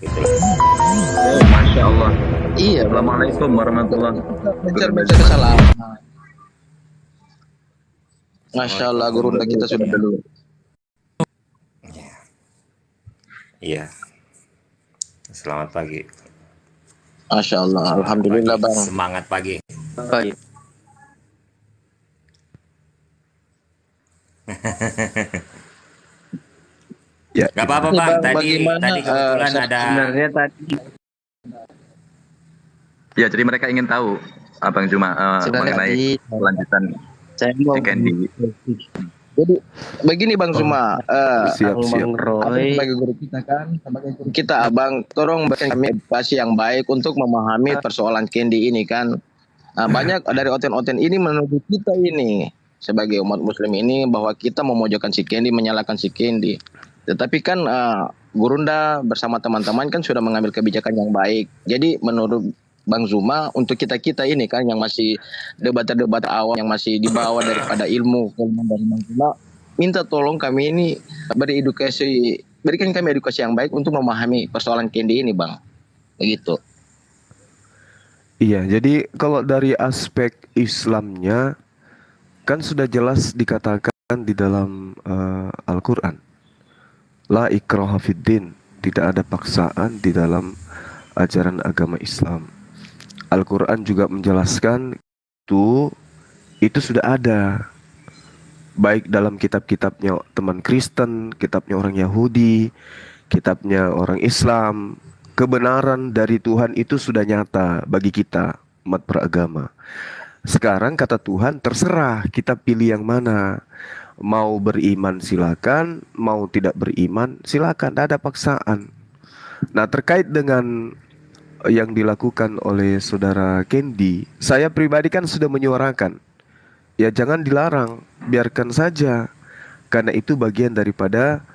Itulah. Oh, Masya Allah. Iya, Bang. Assalamualaikum warahmatullahi Mencari wabarakatuh. kesalahan. Masya Allah, Assalamualaikum gurunda kita sudah warahmatullahi dulu. wabarakatuh. Iya, selamat pagi. Masya Allah, Selamat alhamdulillah pagi. Bang. Semangat pagi. Baik. Ya, Gak apa-apa Ini Bang. Bang, Tadi bagaimana kebetulan ada. sebenarnya tadi Ya, jadi mereka ingin tahu Abang Juma sebenarnya mengenai tadi kelanjutan saya mau si Candy. jadi begini Bang Zuma, siap, Bang siap. Roy sebagai guru kita kan, sebagai guru kita Abang, tolong berikan kami edukasi yang baik untuk memahami persoalan Candy ini kan. Banyak dari oten-oten ini menuduh kita ini sebagai umat muslim ini bahwa kita memojokkan si Candy, menyalahkan si Candy. Tetapi kan Gurunda bersama teman-teman kan sudah mengambil kebijakan yang baik. Jadi menurut Bang Zuma, untuk kita-kita ini kan yang masih debat-debat awam, yang masih di bawah daripada ilmu dari Bang Zuma, minta tolong kami ini berikan kami edukasi yang baik untuk memahami persoalan Candy ini Bang. Begitu. Iya, jadi kalau dari aspek Islamnya kan sudah jelas dikatakan di dalam Al-Quran, la ikraha fiddin, tidak ada paksaan di dalam ajaran agama Islam. Al-Quran juga menjelaskan itu sudah ada, baik dalam kitab-kitabnya teman Kristen, kitabnya orang Yahudi, kitabnya orang Islam. Kebenaran dari Tuhan itu sudah nyata bagi kita umat beragama. Sekarang kata Tuhan, terserah kita pilih yang mana. Mau beriman silakan, mau tidak beriman silakan, tidak ada paksaan. Nah, terkait dengan yang dilakukan oleh saudara Candy, saya pribadi kan sudah menyuarakan, ya jangan dilarang, biarkan saja, karena itu bagian daripada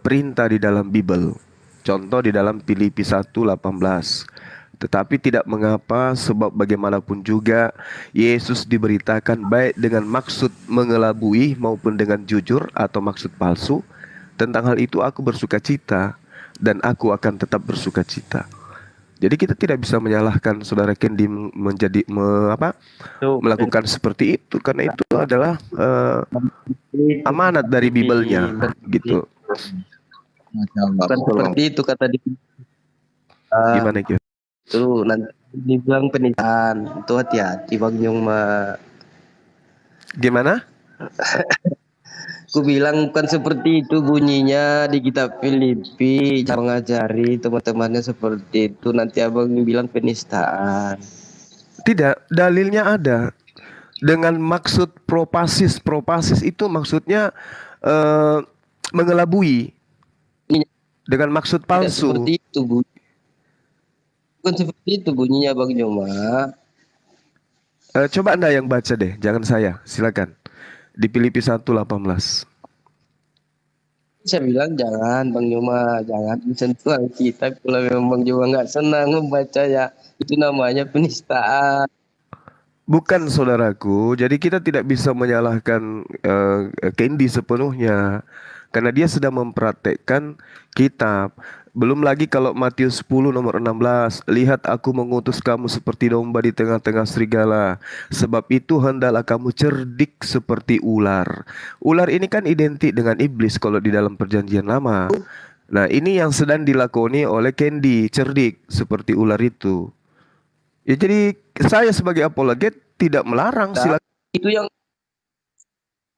perintah di dalam Bible. Contoh di dalam Filipi 1:18. Tetapi tidak mengapa, sebab bagaimanapun juga Yesus diberitakan baik dengan maksud mengelabui maupun dengan jujur atau maksud palsu. Tentang hal itu aku bersuka cita, dan aku akan tetap bersuka cita. Jadi kita tidak bisa menyalahkan saudara Candy melakukan seperti itu, karena itu adalah amanat dari Bible-nya gitu. Bukan seperti itu kata dia. Gimana gitu? Itu nanti dibilang penistaan. Itu hati-hati Bang Juma. Gimana? Ku bilang bukan seperti itu bunyinya di kitab Filipi. Jangan mengajari teman-temannya seperti itu. Nanti abang bilang penistaan. Tidak, dalilnya ada. Dengan maksud propasis itu maksudnya mengelabui. Dengan maksud Tidak palsu. seperti itu bunyi. Bukan seperti itu bunyinya Bang Juma. Coba Anda yang baca deh, jangan saya. Silakan. Di Filipi 1:18. Saya bilang jangan Bang Juma, jangan sentuh Alkitab. Kalau memang Bang Juma nggak senang membaca ya, itu namanya penistaan. Bukan saudaraku, jadi kita tidak bisa menyalahkan Candy sepenuhnya, karena dia sedang mempraktekkan kitab. Belum lagi kalau Matius 10 nomor 16, lihat aku mengutus kamu seperti domba di tengah-tengah serigala, sebab itu hendaklah kamu cerdik seperti ular. Ular ini kan identik dengan iblis kalau di dalam perjanjian lama. Nah, ini yang sedang dilakoni oleh Candy, cerdik seperti ular itu. Ya, jadi saya sebagai apologet tidak melarang, silakan. Itu yang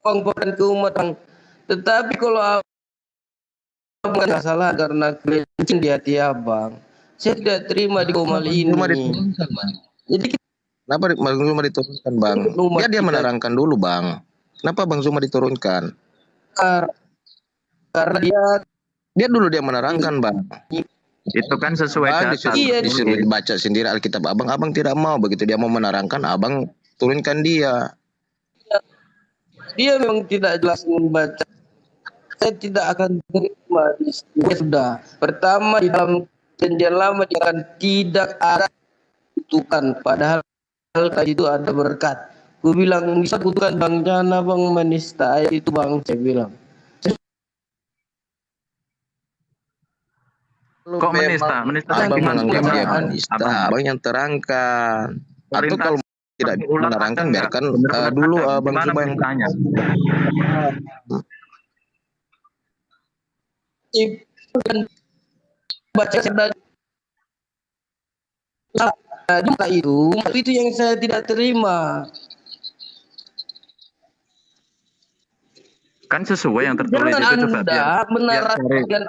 pengkoran ke umat. Tetapi kalau abang nggak salah karena kencing di hati abang, saya tidak terima di komal ini. Jadi kenapa Bang Zuma diturunkan Bang? Dia menerangkan dulu Bang. Kenapa Bang Zuma diturunkan? Karena dia dulu dia menerangkan Bang. Itu kan sesuai data. Iya, disuruh dibaca sendiri Alkitab abang. Abang tidak mau, begitu dia mau menerangkan, abang turunkan dia. Dia memang tidak jelas membaca. Saya tidak akan terima. Dia sudah. Pertama di dalam perjanjian lama dia akan tidak ada kutukan. Padahal tadi itu ada berkat. Gue bilang bisa kutukan Bang, jangan abang menista itu Bang, saya bilang. Kok menista? Menista Abang gimana? menganggap dia Abang? menista, abang yang terangkan. Atau Perintah kalau tidak seperti ular menerangkan, ada nggak? biarkan Benar-benar dulu ada. Bang Gimana Zuba yang menistanya? baca jumlah itu yang saya tidak terima. Kan sesuai yang tertulis Jangan itu, coba biar Anda cari. menarasikan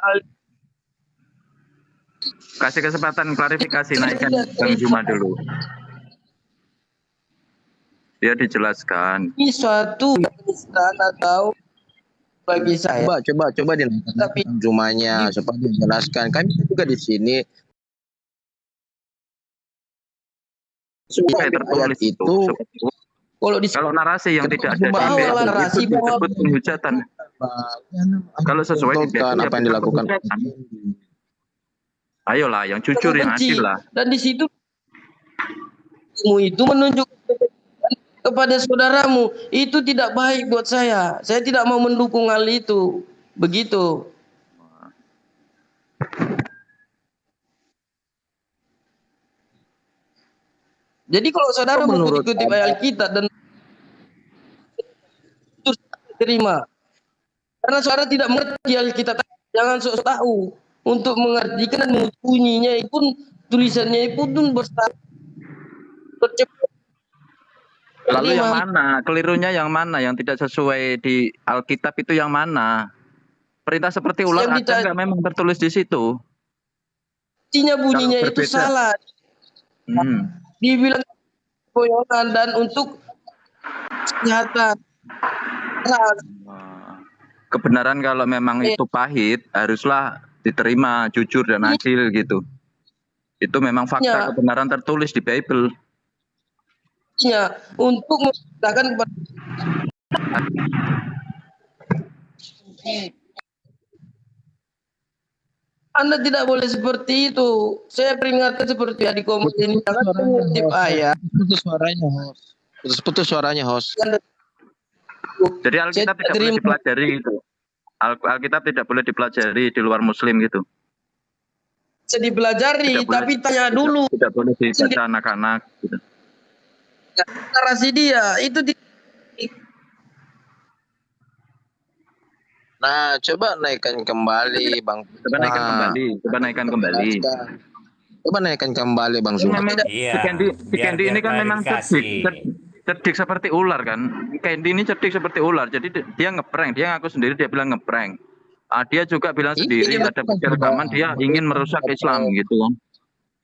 Kasih kesempatan klarifikasi, naikkan Bang Juma dulu. Dia dijelaskan. ini suatu penistaan atau bagi saya. coba dinaikkan Tapi Jumanya supaya dijelaskan. Kami juga di sini Kayak ayat tertulis itu Kalau narasi yang tidak ada di bahwa PBB narasi itu disebut penghujatan. Kalau sesuai di PBB apa yang dilakukan. Ayolah, yang jujur, yang adil lah. dan di situ kamu itu menunjukkan kepada saudaramu itu tidak baik buat saya. Saya tidak mau mendukung hal itu. Begitu. Jadi kalau saudara Menurut mengikuti ayat kita dan itu terima. Karena saudara tidak mengerti Alkitab, jangan sok tahu untuk mengartikan dan membunyinya pun tulisannya pun bercepat. Lalu yang mana? Kelirunya yang mana? Yang tidak sesuai di Alkitab itu yang mana? Perintah seperti ular Yang ada nggak memang tertulis di situ? Bunyinya Kalau itu berbeda. salah. Dibilang bohongan dan untuk kesehatan. Kebenaran kalau memang itu pahit haruslah diterima jujur dan adil gitu. Itu memang fakta kebenaran tertulis di Bible. Untuk mengatakan kepada Anda tidak boleh seperti itu. Saya peringatkan seperti adik komus ini jangan mengutip ayat. Putus suaranya host. Jadi Alkitab tidak boleh dipelajari gitu. Alkitab tidak boleh dipelajari di luar Muslim gitu. Bisa dipelajari, tapi tanya dulu. Tidak boleh dibaca anak-anak. Gitu. Narasi dia itu Nah, coba naikkan kembali Bang. Coba naikkan kembali. Coba naikkan kembali Bang Zuma. Iya. Si Candy ini kan memang cerdik seperti ular kan. Candy ini cerdik seperti ular. Jadi dia ngeprank, dia ngaku sendiri dia bilang ngeprank. Dia juga bilang sendiri ada bukti rekaman dia ingin merusak Islam gitu kan.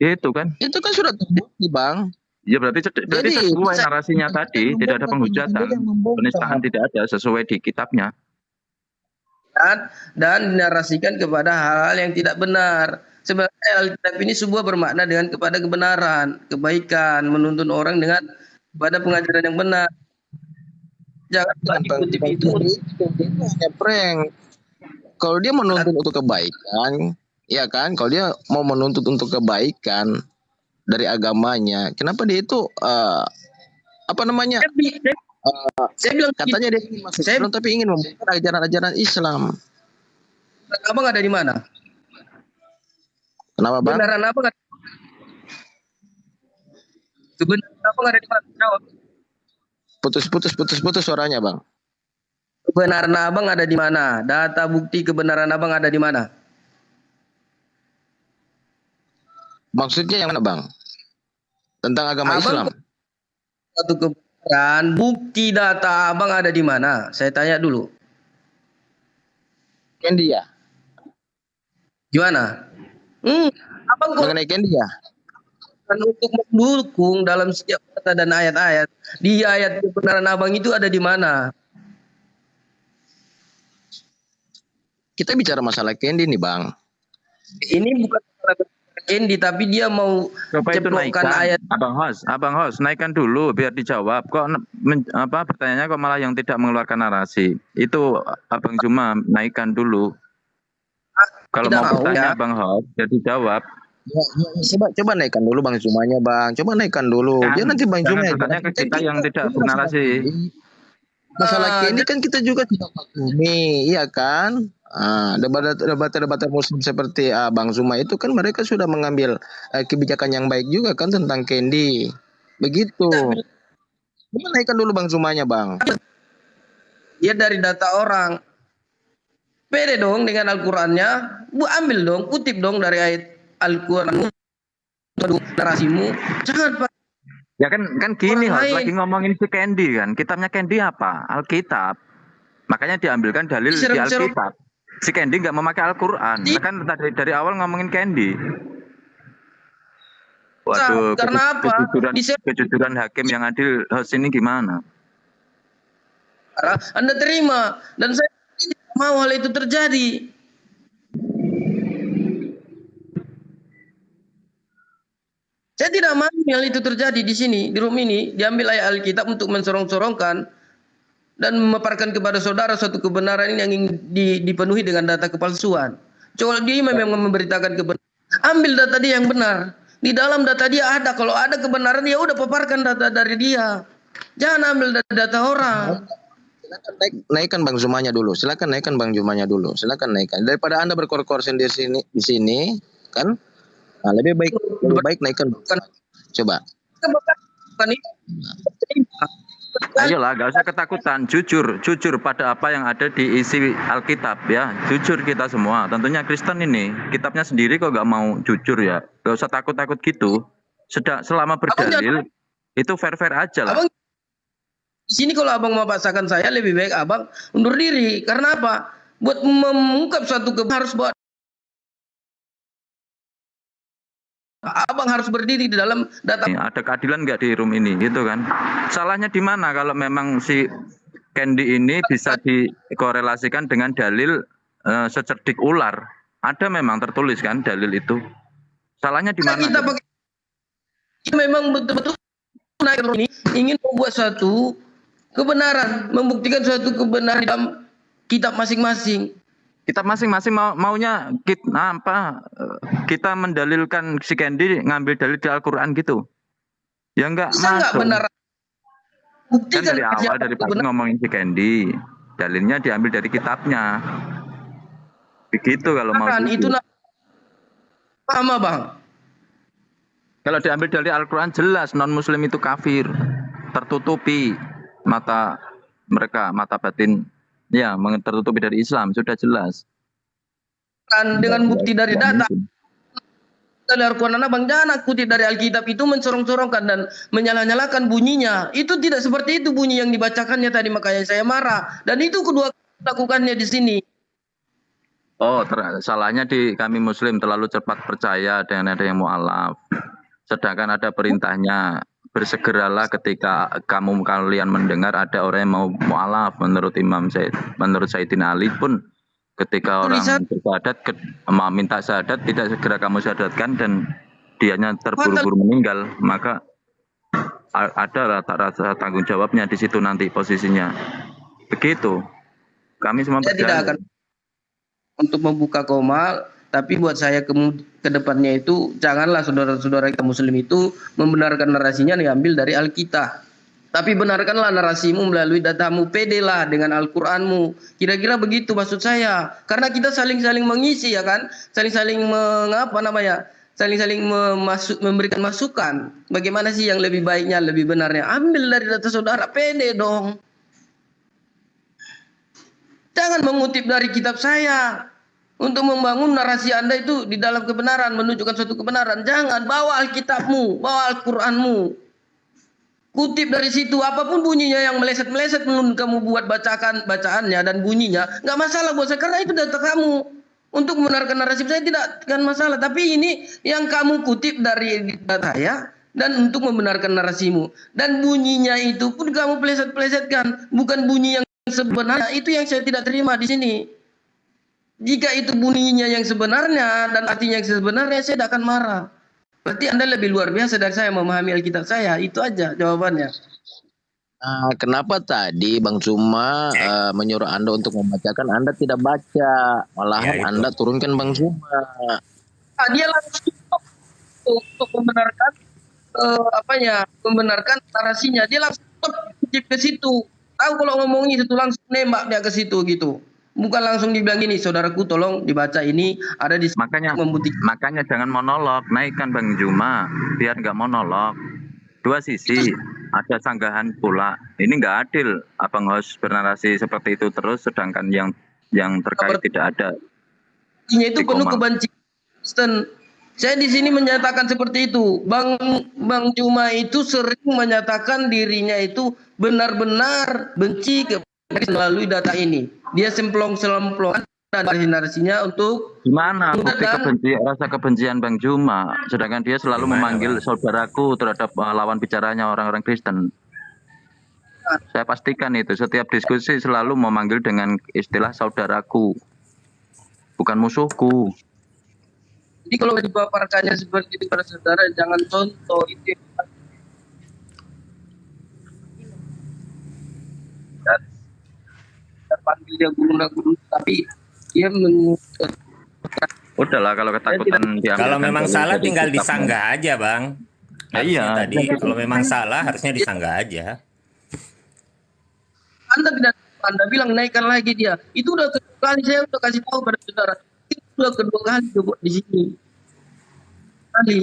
Gitu kan. Itu kan sudah terbukti, Bang. Ya berarti sesuai narasinya tadi, tidak ada penghujatan, penistaan tidak ada sesuai di kitabnya. Dan dinarasikan kepada hal-hal yang tidak benar. Sebenarnya Alkitab ini sebuah bermakna dengan kepada kebenaran, kebaikan, menuntun orang dengan kepada pengajaran yang benar. Jangan dikutip itu hanya prank. Kalau dia menuntut untuk kebaikan, ya kan? Kalau dia mau menuntut untuk kebaikan dari agamanya, kenapa dia itu apa namanya? Saya bilang katanya dia masuk Islam tapi ingin membuka ajaran-ajaran Islam. Abang ada di mana? Kenapa, Bang? Kebenaran abang ada. Kebenaran abang ada di mana? Jawab. Putus suaranya, Bang. Kebenaran abang ada di mana? Data bukti kebenaran abang ada di mana? Maksudnya yang mana, Bang? Tentang agama Abang Islam. Satu kebenaran, bukti data abang ada di mana? Saya tanya dulu. Candy ya? Gimana? Abang kok Mengenai Candy ya? untuk mendukung dalam setiap kata dan ayat-ayat. Di ayat kebenaran abang itu ada di mana? Kita bicara masalah Candy nih, Bang. Ini bukan masalah Candy, tapi dia mau Coba itu ceplokkan naikkan, ayat. Abang host, naikkan dulu biar dijawab. Kok pertanyaannya kok malah yang tidak mengeluarkan narasi? Itu Abang Juma naikkan dulu. Kalau mau bertanya Abang host, ya dijawab. Coba naikkan dulu Bang Jumanya, Bang. Coba naikkan dulu. Dia nanti Bang Juma bertanya ke kita yang tidak bernarasi. masalah ini kan kita juga tidak maklumi, iya kan? Debat-debat Muslim seperti Bang Zuma itu kan mereka sudah mengambil kebijakan yang baik juga kan tentang Candy. Begitu. Coba naikkan dulu Bang Zumanya, Bang. Dia dari data orang. Pede dong dengan Al-Qur'annya, ambil dong, kutip dong dari ayat Al-Qur'an narasimu. Jangan Pak. Ya kan gini Orang Host, lain. lagi ngomongin si Candy kan. Kitabnya Candy apa? Alkitab. Makanya diambilkan dalil di Diserem-serem. Alkitab. Si Candy nggak memakai Al-Quran. Kan dari awal ngomongin Candy. Waduh, Karena apa? kejujuran hakim yang adil Host ini gimana? Anda terima dan saya tidak mau hal itu terjadi. Saya tidak mau hal itu terjadi di sini, di room ini, diambil ayat Alkitab untuk mensorong-sorongkan dan memaparkan kepada saudara suatu kebenaran ini yang ingin dipenuhi dengan data kepalsuan. Coba dia memang memberitakan kebenaran, ambil data dia yang benar. Di dalam data dia ada, kalau ada kebenaran ya udah paparkan data dari dia. Jangan ambil data orang. Silakan naikkan Bang Zumanya dulu. Silakan naikkan Bang Zumanya dulu. Silakan naikkan. Daripada Anda berkor-kor sendiri di sini, kan? Nah, lebih baik naikkan Bang Zumanya. Coba. Ayolah, gak usah ketakutan. Jujur pada apa yang ada di isi Alkitab ya. Jujur kita semua. Tentunya Kristen ini, kitabnya sendiri kok gak mau jujur ya. Gak usah takut-takut gitu. Selama berdalil, itu fair-fair aja lah. Abang, di sini kalau abang mau paksakan saya, lebih baik abang undur diri. Karena apa? Buat mengungkap suatu harus buat abang harus berdiri di dalam data. Ada keadilan nggak di room ini, gitu kan? Salahnya di mana kalau memang si Candy ini bisa dikorelasikan dengan dalil secerdik ular? Ada memang tertulis kan dalil itu. Salahnya di mana? Kita pakai memang betul-betul naik ini ingin membuat suatu kebenaran, membuktikan suatu kebenaran dalam kitab masing-masing. Kita masing-masing maunya kita mendalilkan si Candy ngambil dalil di Al-Quran gitu. Ya enggak Bisa enggak masuk. benar? Kan dari awal dari pagi ngomongin si Candy, dalilnya diambil dari kitabnya. Begitu kalau mau itu sama Bang. Kalau diambil dari Al-Quran jelas non-muslim itu kafir. Tertutupi mata mereka, mata batin. Ya, tertutupi dari Islam, sudah jelas. Dengan bukti dari data. Dari Al-Quran Bang, jangan kutip dari Alkitab itu mencorong-corongkan dan menyalah-nyalakan bunyinya. Itu tidak seperti itu bunyi yang dibacakannya tadi, makanya saya marah. Dan itu kedua lakukannya di sini. Oh, salahnya di kami Muslim terlalu cepat percaya dengan ada yang mu'alaf. Sedangkan ada perintahnya, bersegeralah ketika kalian mendengar ada orang yang mau mu'alaf. Menurut menurut Sayyidina Ali pun ketika orang bersyahadat minta syahadat, tidak segera kamu syahadatkan dan dianya terburu-buru meninggal, maka ada rasa tanggung jawabnya di situ nanti posisinya. Begitu. Kami semua tidak akan untuk membuka koma, tapi buat saya ke depannya itu janganlah saudara-saudara kita Muslim itu membenarkan narasinya diambil dari Alkitab. Tapi benarkanlah narasimu melalui datamu, pedelah dengan Al-Qur'anmu. Kira-kira begitu maksud saya. Karena kita saling-saling mengisi ya kan? Saling-saling saling-saling memberikan masukan. Bagaimana sih yang lebih baiknya, lebih benarnya? Ambil dari data saudara, pede dong. Jangan mengutip dari kitab saya. Untuk membangun narasi Anda itu di dalam kebenaran, menunjukkan suatu kebenaran. Jangan, bawa Alkitabmu, bawa Al-Qur'anmu. Kutip dari situ, apapun bunyinya yang meleset-meleset kamu buat bacaannya dan bunyinya, nggak masalah buat saya, karena itu data kamu. Untuk membenarkan narasi saya tidak kan masalah, tapi ini yang kamu kutip dari data saya dan untuk membenarkan narasimu. Dan bunyinya itu pun kamu peleset-pelesetkan, bukan bunyi yang sebenarnya. Itu yang saya tidak terima di sini. Jika itu bunyinya yang sebenarnya dan artinya yang sebenarnya, saya tidak akan marah. Berarti Anda lebih luar biasa dari saya memahami Alkitab saya. Itu aja jawabannya. Kenapa tadi Bang Zuma menyuruh Anda untuk membacakan, Anda tidak baca, malahan Anda turunkan Bang Zuma. Dia langsung untuk membenarkan membenarkan narasinya. Dia langsung ke situ. tahu kalau ngomongnya itu langsung nembak dia ke situ gitu. Bukan langsung dibilang gini, saudaraku tolong dibaca ini ada di Makanya jangan monolog, naikkan Bang Juma biar nggak monolog. Dua sisi, ada sanggahan pula. Ini nggak adil, Abang Hos bernarasi seperti itu terus, sedangkan yang terkait tidak ada. Ini itu penuh kebencian Kristen. Saya di sini menyatakan seperti itu. Bang Juma itu sering menyatakan dirinya itu benar-benar benci melalui data ini. Dia semplong-semplong dan narasinya untuk gimana bukti rasa kebencian Bang Juma, sedangkan dia selalu memanggil saudaraku terhadap lawan bicaranya orang-orang Kristen. Saya pastikan itu setiap diskusi selalu memanggil dengan istilah saudaraku, bukan musuhku. Jadi kalau dipaparkannya seperti itu pada saudara, jangan contoh itu. Panggil dia guru, tapi dia udahlah kalau ketakutan kalau memang salah tinggal disanggah aja Bang. Iya tadi kalau memang salah harusnya disanggah aja. Anda bilang naikkan lagi dia, itu udah kedua kali saya udah kasih tahu pada saudara, itu udah kedua kali coba di sini kali.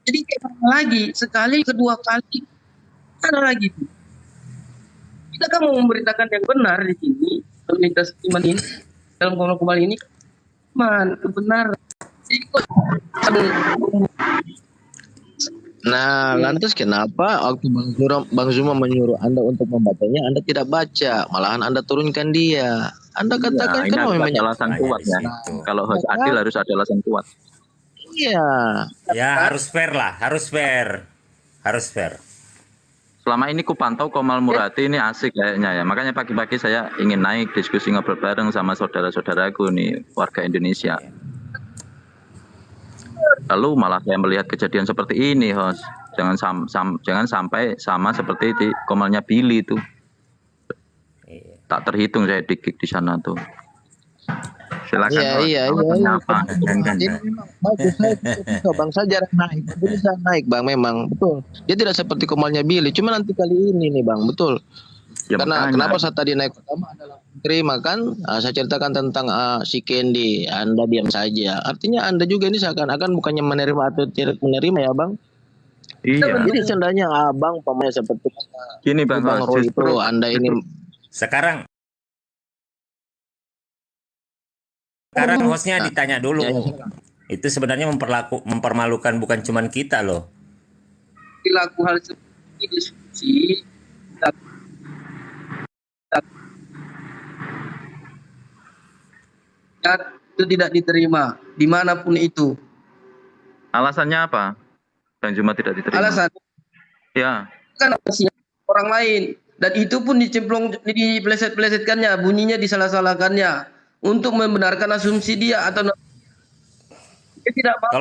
Jadi kayak lagi sekali kedua kali ada lagi. Kita kan mau memberitakan yang benar di sini, komunitas iman ini, dalam komunitas ini, kebenaran. Nah, lantas kenapa waktu Bang Zuma menyuruh Anda untuk membacanya, Anda tidak baca, malahan Anda turunkan dia. Anda katakan kan memang alasan kuat ya. Kalau harus adil harus ada alasan kuat. Iya. Ya harus fair lah, harus fair. Selama ini ku pantau Komal Murati ini asik kayaknya ya. Makanya pagi-pagi saya ingin naik diskusi ngobrol bareng sama saudara-saudaraku nih warga Indonesia. Lalu malah saya melihat kejadian seperti ini, Hos. Jangan sampai sama seperti di Komalnya Billy itu. Tak terhitung saya dikik di sana tuh. Silakan. Iya. Ini memang bagus, Bang Sajar naik, bisa naik Bang, memang betul. Dia tidak seperti Komalnya Billy, cuma nanti kali ini nih Bang, betul. Ya, kenapa saya tadi naik pertama adalah terima kan? Saya ceritakan tentang si Candy, Anda diam saja. Artinya Anda juga ini seakan-akan bukannya menerima atau tidak menerima ya Bang? Iya. Jadi seandainya Abang pamanya seperti gini Bang Roy itu, Anda ini sekarang hostnya ditanya dulu. Itu sebenarnya mempermalukan bukan cuma kita loh. Dilaku hal seperti diskusi itu tidak diterima dimanapun itu. Alasannya apa? Bang Juma tidak diterima. Alasan? Ya. Kan orang lain dan itu pun dicemplong, dipeleset-pelesetkannya, bunyinya disalah-salahkannya untuk membenarkan asumsi dia atau dia tidak mau.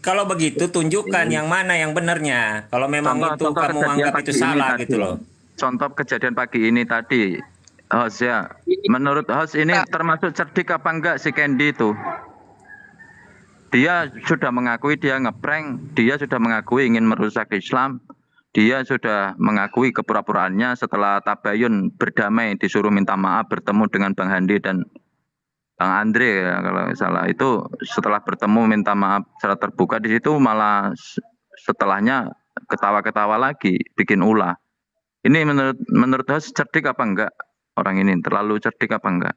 Kalau begitu tunjukkan yang mana yang benarnya. Kalau memang contoh kamu anggap itu salah gitu loh. Contoh kejadian pagi ini tadi, Hos ya. Menurut Hos ini termasuk cerdik apa enggak si Candy itu? Dia sudah mengakui dia ngeprank, dia sudah mengakui ingin merusak Islam, dia sudah mengakui kepura-puraannya setelah tabayun berdamai disuruh minta maaf bertemu dengan Bang Handi dan Bang Andre ya, kalau nggak salah itu setelah bertemu minta maaf secara terbuka di situ malah setelahnya ketawa-ketawa lagi bikin ulah. Ini menurut Hos cerdik apa enggak orang ini, terlalu cerdik apa enggak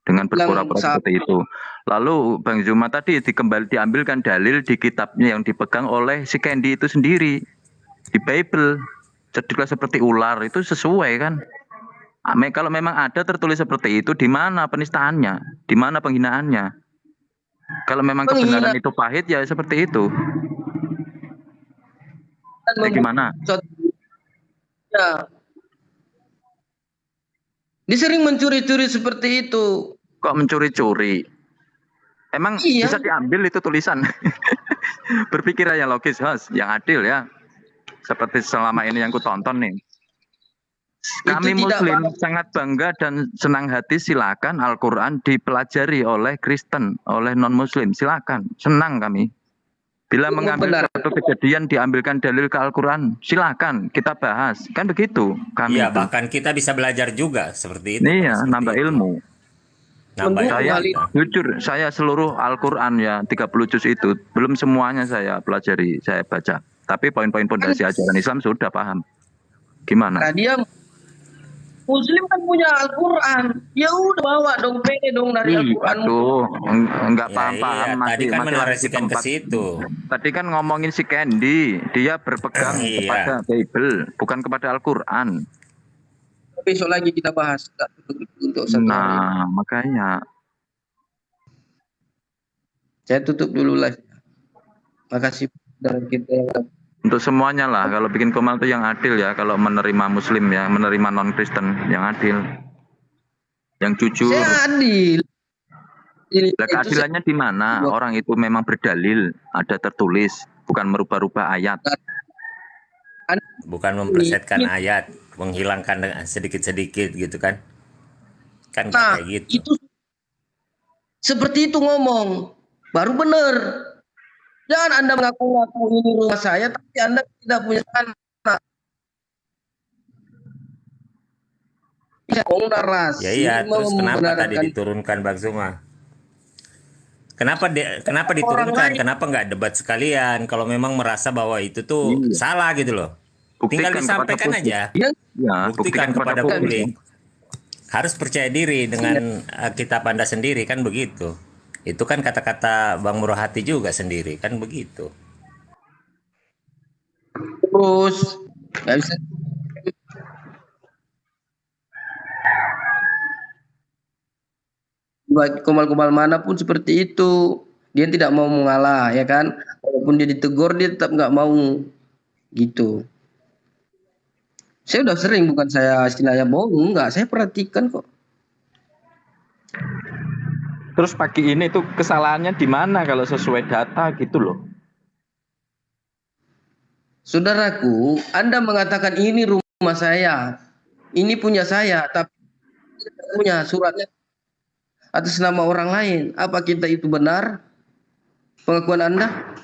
dengan berpura-pura seperti itu. Lalu Bang Zuma tadi diambilkan dalil di kitabnya yang dipegang oleh si Candy itu sendiri di Bible, cerdiklah seperti ular, itu sesuai kan? Kalau memang ada tertulis seperti itu, di mana penistaannya? Di mana penghinaannya? Kalau memang kebenaran itu pahit, ya seperti itu. Gimana? Ya. Dia sering mencuri-curi seperti itu. Kok mencuri-curi? Emang bisa diambil itu tulisan? Berpikir aja logis, Hos, yang adil ya. Seperti selama ini yang ku tonton nih. Kami Muslim sangat bangga dan senang hati, silakan Al-Quran dipelajari oleh Kristen, oleh non-Muslim, silakan, senang kami. Bila mengambil suatu kejadian diambilkan dalil ke Al-Quran, silakan kita bahas. Kan begitu kami. Iya, bahkan kita bisa belajar juga seperti itu. Iya, nambah ilmu. Saya jujur, saya seluruh Al-Quran ya 30 juz itu belum semuanya saya pelajari, saya baca. Tapi poin-poin pondasi ajaran Islam sudah paham. Gimana? Nah, dia Muslim kan punya Al-Quran, ya udah bawa dong, pede dong dari Al-Quran. Aduh, enggak paham-paham. Iya, tadi kan menarasikan ke situ. Tadi kan ngomongin si Candy, dia berpegang kepada Bible, bukan kepada Al-Quran. Besok lagi kita bahas untuk satu hari. Makanya. Saya tutup dulu live. Makasih dari kita yang Untuk semuanya lah, kalau bikin Komal itu yang adil ya, kalau menerima Muslim ya, menerima non-Kristen yang adil, yang jujur. Saya adil. Keadilannya di mana? Orang itu memang berdalil, ada tertulis, bukan merubah-rubah ayat. Bukan mempersetkan ayat, menghilangkan sedikit-sedikit gitu kan? Kan kayak gitu. Itu seperti itu ngomong, baru benar. Jangan Anda mengaku-ngaku ini rumah saya, tapi Anda tidak punya anak. Narasi. Ya iya, terus kenapa tadi diturunkan Bang Zuma? Kenapa diturunkan? Kenapa nggak debat sekalian? Kalau memang merasa bahwa itu tuh salah gitu loh. Tinggal disampaikan aja. Ya, buktikan kepada publik. Harus percaya diri dengan kitab Anda sendiri, kan begitu. Itu kan kata-kata Bang Murahati juga sendiri, kan begitu. Terus nggak bisa. Buat Komal-Komal manapun seperti itu, dia tidak mau mengalah, ya kan? Walaupun dia ditegur, dia tetap nggak mau, gitu. Saya udah sering, bukan saya istilahnya bohong, enggak, saya perhatikan kok. Terus pagi ini tuh kesalahannya di mana kalau sesuai data gitu loh? Saudaraku, Anda mengatakan ini rumah saya, ini punya saya, tapi tidak punya suratnya atas nama orang lain. Apa kita itu benar? Pengakuan Anda?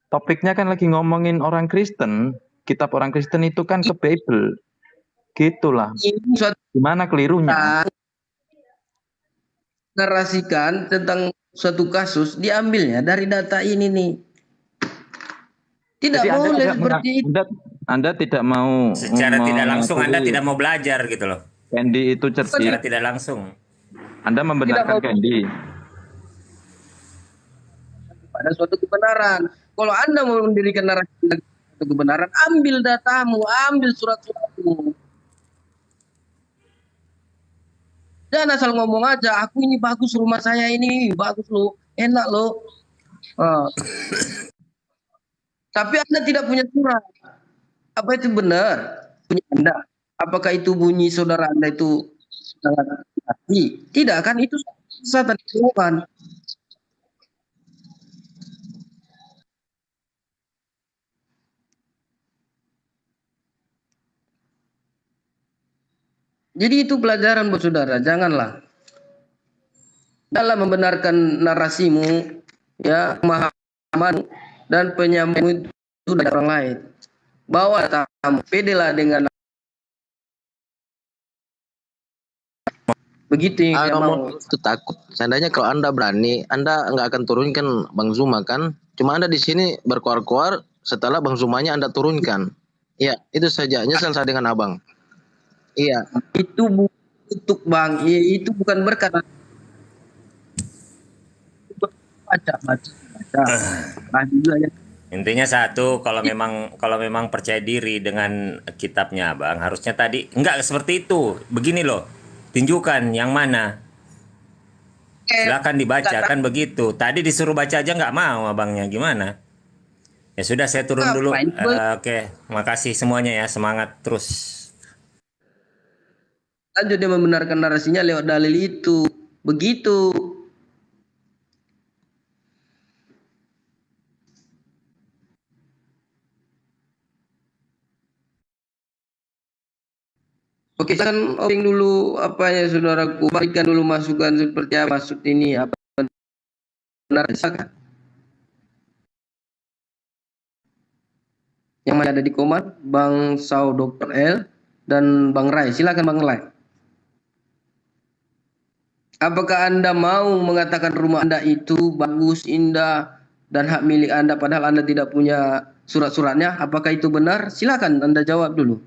Topiknya kan lagi ngomongin orang Kristen, kitab orang Kristen itu kan ke Bible, gitulah. Gimana kelirunya? Narasikan tentang suatu kasus diambilnya dari data ini nih. Tidak jadi boleh seperti itu. Anda tidak mau secara tidak langsung Anda tidak mau belajar gitu loh. Candy itu cerdik. Secara tidak langsung. Anda membenarkan Candy pada suatu kebenaran. Kalau Anda mau mendirikan narasi kebenaran, ambil datamu, ambil surat-suratmu. Jangan asal ngomong aja, aku ini bagus, rumah saya ini bagus loh, enak loh. Tapi Anda tidak punya surat. Apa itu benar? Punya Anda. Apakah itu bunyi saudara Anda itu sangat hati? Tidak kan, itu sesatan Tuhan. Jadi itu pelajaran buat saudara, janganlah dalam membenarkan narasimu, ya, pemahaman dan penyambung itu dari orang lain. Bawa tamu, pedelah dengan begitu yang mau. Itu takut. Seandainya kalau Anda berani, Anda nggak akan turunkan Bang Zuma kan? Cuma Anda di sini berkoar-koar, setelah Bang Zumanya Anda turunkan. Ya, itu saja. Nyesel saya dengan Abang. Iya, itu untuk Bang, itu bukan berkat. Baca. Nah, juga ya. Intinya satu, kalau memang percaya diri dengan kitabnya Bang, harusnya tadi enggak seperti itu. Begini loh, tunjukkan yang mana. Silakan dibaca, kan begitu. Tadi disuruh baca aja nggak mau abangnya, gimana? Ya sudah, saya turun dulu. Oke, makasih semuanya ya, semangat terus. Lanjut dia membenarkan narasinya lewat dalil itu. Begitu. Oke, kan opening dulu apanya saudaraku. Berikan dulu masukan seperti apa maksud ini, apa benar. Yang masih ada di komat, Bang Sau, Dr. L, dan Bang Rai. Silakan Bang Rai. Apakah Anda mau mengatakan rumah Anda itu bagus, indah, dan hak milik Anda padahal Anda tidak punya surat-suratnya? Apakah itu benar? Silakan Anda jawab dulu.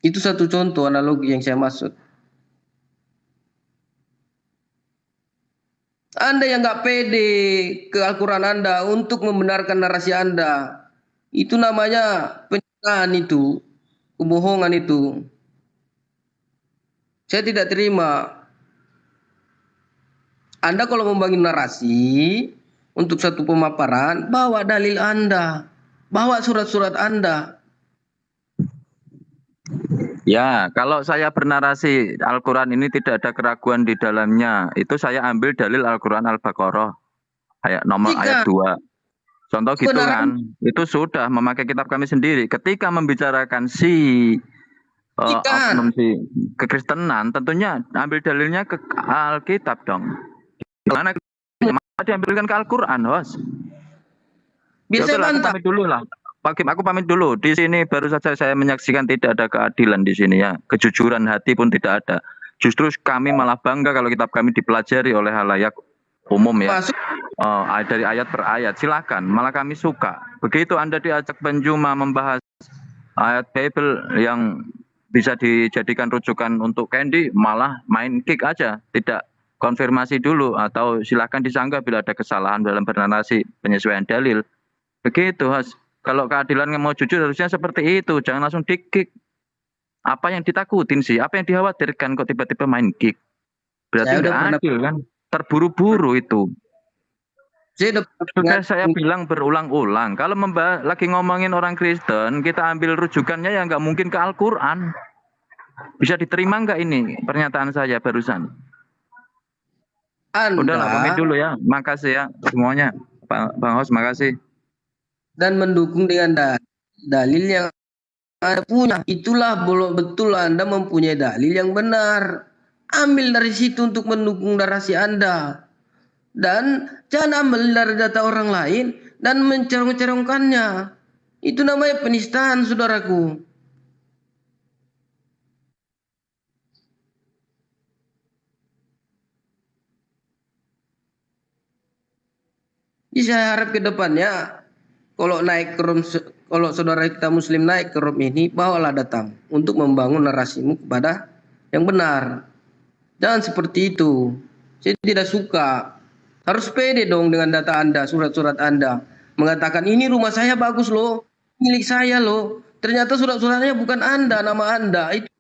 Itu satu contoh analogi yang saya maksud. Anda yang nggak pede ke Al-Quran Anda untuk membenarkan narasi Anda, itu namanya penistaan itu, kebohongan itu. Saya tidak terima. Anda kalau membangun narasi untuk satu pemaparan, bawa dalil Anda, bawa surat-surat Anda. Ya, kalau saya bernarasi Al-Quran ini tidak ada keraguan di dalamnya, itu saya ambil dalil Al-Quran Al-Baqarah, ayat 2. Contoh gitu kan, itu sudah memakai kitab kami sendiri. Ketika membicarakan oknum si kekristenan, tentunya ambil dalilnya ke Alkitab dong. Mana diambilkan ke Al-Quran, Hos? Bisa bantah. Pamit dulu lah. Aku pamit dulu. Di sini baru saja saya menyaksikan tidak ada keadilan di sini ya. Kejujuran hati pun tidak ada. Justru kami malah bangga kalau kitab kami dipelajari oleh halayak umum ya. Dari ayat per ayat. Silakan. Malah kami suka. Begitu Anda diajak penjuma membahas ayat Bible yang bisa dijadikan rujukan untuk Candy, malah main kick aja. Tidak konfirmasi dulu atau silakan disanggah bila ada kesalahan dalam bernarasi penyesuaian dalil. Begitu, Has. Kalau keadilan mau jujur harusnya seperti itu, jangan langsung di-kick. Apa yang ditakutin sih? Apa yang dikhawatirkan kok tiba-tiba main kick? Berarti nggak adil kan? Terburu-buru itu. Sudah saya bilang berulang-ulang, kalau lagi ngomongin orang Kristen, kita ambil rujukannya ya nggak mungkin ke Al-Quran. Bisa diterima nggak ini pernyataan saya barusan? Udahlah, pamit dulu ya. Makasih ya semuanya. Bang Hos, makasih. Dan mendukung dengan dalil yang Anda punya. Itulah betul Anda mempunyai dalil yang benar. Ambil dari situ untuk mendukung narasi Anda. Dan jangan ambil dari data orang lain dan mencerong-cerongkannya. Itu namanya penistaan, saudaraku. Jadi saya harap ke depannya kalau naik ke room, kalau saudara kita Muslim naik ke room ini, bawalah datang untuk membangun narasimu kepada yang benar. Jangan seperti itu. Saya tidak suka. Harus pede dong dengan data Anda, surat-surat Anda. Mengatakan ini rumah saya bagus loh, milik saya loh. Ternyata surat-suratnya bukan Anda, nama Anda. Itu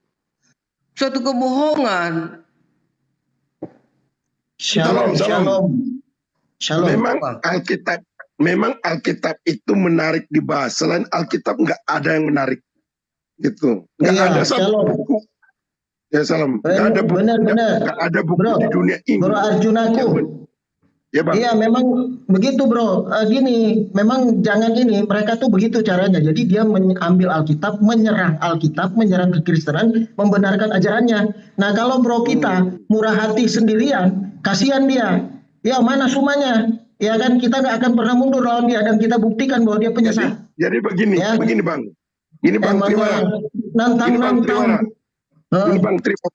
suatu kebohongan. Shalom. Memang Alkitab itu menarik dibahas. Selain Alkitab nggak ada yang menarik, gitu. Nggak ada satu buku. Ya salam. Nggak ada buku. Nggak ada buku di dunia ini. Bro Arjunaku. Ya bang. Iya memang begitu bro. Gini, memang jangan ini. Mereka tuh begitu caranya. Jadi dia mengambil Alkitab, menyerang kekristenan, membenarkan ajarannya. Nah kalau bro kita murah hati sendirian, kasihan dia. Ya mana sumanya? Ya kan kita nggak akan pernah mundur lawan dia dan kita buktikan bahwa dia penyesat. Jadi begini, ya. Begini bang. Ini bang Triwara. Ini bang Triwara.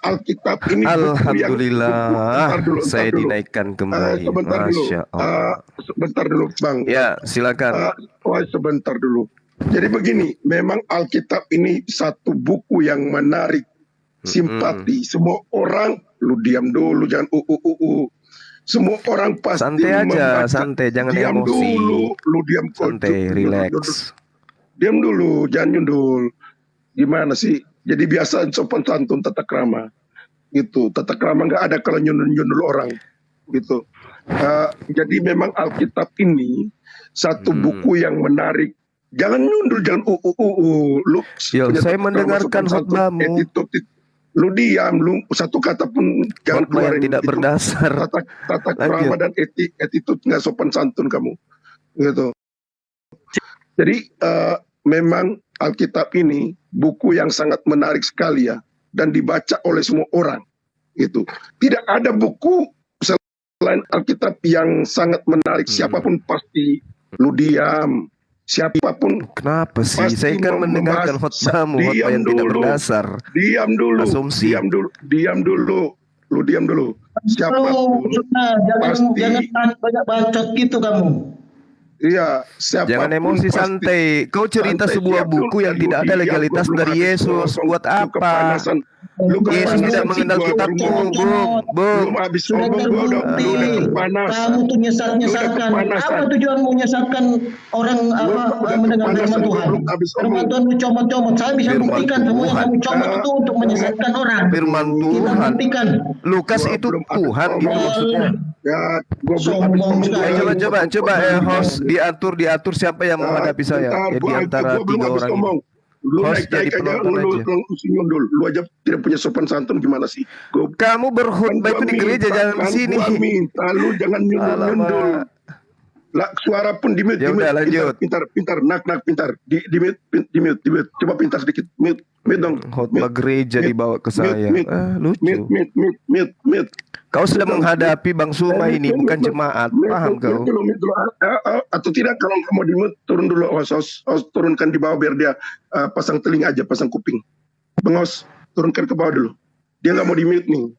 Alkitab ini Alhamdulillah saya dinaikkan kembali. Masya Allah. Sebentar dulu bang. Ya silakan. Sebentar dulu. Jadi begini, memang Alkitab ini satu buku yang menarik simpati. Semua orang, lu diam dulu, jangan semua orang pasti santai aja, santai, jangan diam emosi. Dulu, lu diam santai, relax. Diam dulu, jangan nyundul. Gimana sih? Jadi biasa sopan santun tata krama. Gitu. Tata krama nggak ada kalau nyundul orang. Gitu. Jadi memang Alkitab ini satu buku yang menarik. Jangan nyundul, jangan Lu saya mendengarkan khotbahmu. Lu diam, lu satu kata pun jangan keluarin. Tidak gitu. Berdasar. Tata krama dan attitude nggak sopan santun kamu, gitu. Jadi memang Alkitab ini buku yang sangat menarik sekali ya, dan dibaca oleh semua orang, gitu. Tidak ada buku selain Alkitab yang sangat menarik, siapapun pasti lu diam. Siapapun Kenapa sih? pasti Saya kan mendengarkan khotbahmu, khotbah yang tidak berdasar. Diam dulu. Asumsi. Diam dulu. Lu diam dulu. Siapapun jangan banyak bacot gitu kamu. iya, siapapun Jangan emosi, pasti santai. Kau cerita santai, sebuah diam buku dulu. yang tidak ada Diam, legalitas gua belum dari habis Yesus. ngomong. Buat Lu apa? kepanasan. Lu Yesus kepanasan tidak sih, mengenal gua kitabmu, baru Bung. belum habis ngomong, gua udah kepanasan. Kamu tuh nyesatkan. kepanasan. Apa tujuanmu menyesatkan orang Udah mendengar kepanasan, firman gua Tuhan? belum habis Firman ngomong. Tuhan lu comot-comot. Saya bisa Firman buktikan semua yang Tuhan. kamu comot itu untuk menyesatkan orang. Firman Kita Tuhan. buktikan. Lukas Gua itu belum habis Tuhan gitu ngomong. maksudnya. Ya, gua belum habis Sombong ngomong. sekali. Host diatur siapa yang menghadapi saya Bentar, di antara gua belum 3 habis orang ini. ngomong. Lu Host jadi naik-naik aja, penonton lu aja. langsung nyundul. Lu aja tidak punya sopan santun gimana sih? Kamu berkhutbah itu di gereja, jangan di sini. Gua minta lu jangan nyundul-nyundul. Alamak. Lah, suara pun di mute, Ya udah, lanjut. pintar, nak, pintar, di mute, coba pintar sedikit, mute dong, Khotbah gereja dibawa ke saya. Lucu. mute. Kau sedang menghadapi Bang Suma ini, bukan jemaat. Paham kau? Mute dulu. Atau tidak, kalau kamu di mute, turun dulu, host, turunkan di bawah biar dia pasang telinga aja, pasang kuping. Bang host, turunkan ke bawah dulu. Dia nggak mau di mute nih.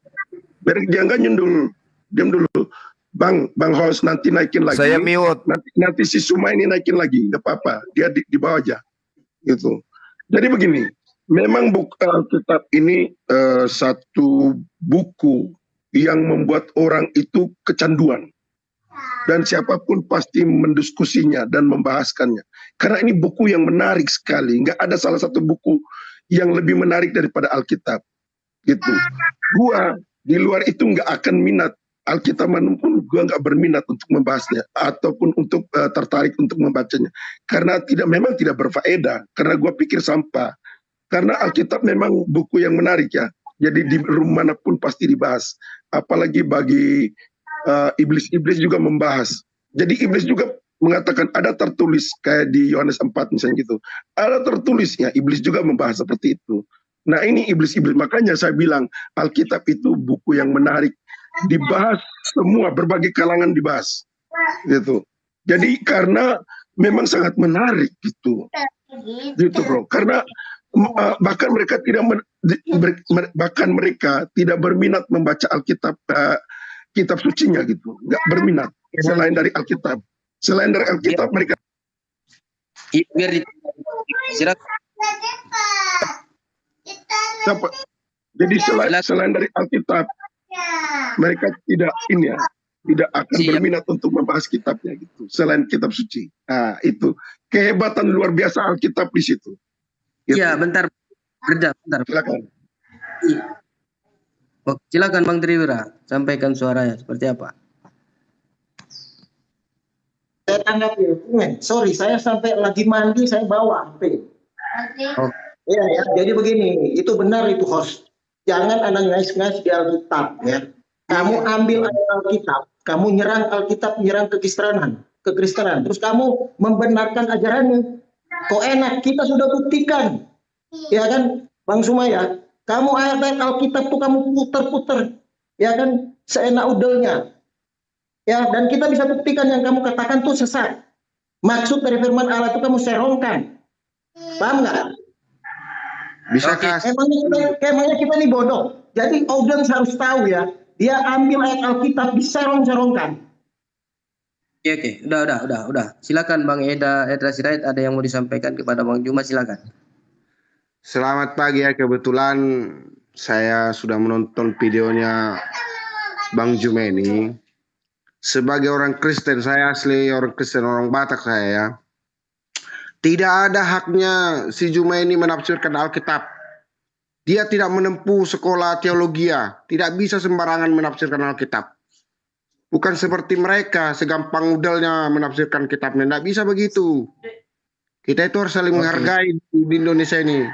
Biar dia nggak nyundul, diam dulu. Bang host, nanti naikin lagi. Saya mute. Nanti si Suma ini naikin lagi, nggak apa-apa. Dia di bawah aja, gitu. Jadi begini, memang buku Alkitab ini satu buku yang membuat orang itu kecanduan, dan siapapun pasti mendiskusinya dan membahaskannya. Karena ini buku yang menarik sekali. Nggak ada salah satu buku yang lebih menarik daripada Alkitab, gitu. Gua di luar itu nggak akan minat. Alkitab manapun gue nggak berminat untuk membahasnya ataupun untuk tertarik untuk membacanya, karena memang tidak berfaedah, karena gue pikir sampah. Karena Alkitab memang buku yang menarik ya, jadi di rumah manapun pasti dibahas, apalagi bagi iblis juga membahas. Jadi iblis juga mengatakan, ada tertulis kayak di Yohanes 4 misalnya gitu, ada tertulisnya, iblis juga membahas seperti itu. Nah ini iblis, makanya saya bilang Alkitab itu buku yang menarik, dibahas semua, berbagai kalangan dibahas, gitu. Jadi karena memang sangat menarik gitu bro. Karena bahkan mereka tidak berminat membaca Alkitab, kitab sucinya gitu, nggak berminat. Selain dari Alkitab mereka. Biar silakan. Jadi selain dari Alkitab, mereka tidak akan berminat untuk membahas kitabnya gitu, selain kitab suci. Nah itu kehebatan luar biasa Alkitab di situ. Iya, bentar. Silakan. Silakan Bang Triwira, sampaikan suaranya seperti apa. Saya tanggapi, sorry, saya sampai lagi mandi, saya bawa HP. Ya, jadi begini, itu benar itu host. Jangan ada ngais-ngais di Alkitab ya. Kamu ambil Alkitab, kamu nyerang Alkitab, nyerang kekristenan, terus kamu membenarkan ajarannya. Kok enak, kita sudah buktikan, ya kan, Bang Sumaya. Kamu ayat-ayat Alkitab tuh kamu puter-puter, ya kan, seenak udelnya. Ya, dan kita bisa buktikan yang kamu katakan tuh sesat. Maksud dari firman Allah itu kamu serongkan. Paham nggak? Bisa kasih. Emangnya kita ini bodoh. Jadi audiens harus tahu ya. Dia ambil ayat Alkitab diserong-serongkan. Oke. Udah. Silakan Bang Edra Sirait, ada yang mau disampaikan kepada Bang Juma, silakan. Selamat pagi ya, kebetulan saya sudah menonton videonya Bang Juma ini. Sebagai orang Kristen, saya asli orang Kristen, orang Batak saya ya. Tidak ada haknya si Juma ini menafsirkan Alkitab. Dia tidak menempuh sekolah teologia, tidak bisa sembarangan menafsirkan Alkitab. Bukan seperti mereka, segampang udahnya menafsirkan kitabnya. Tidak bisa begitu. Kita itu harus saling menghargai di Indonesia ini.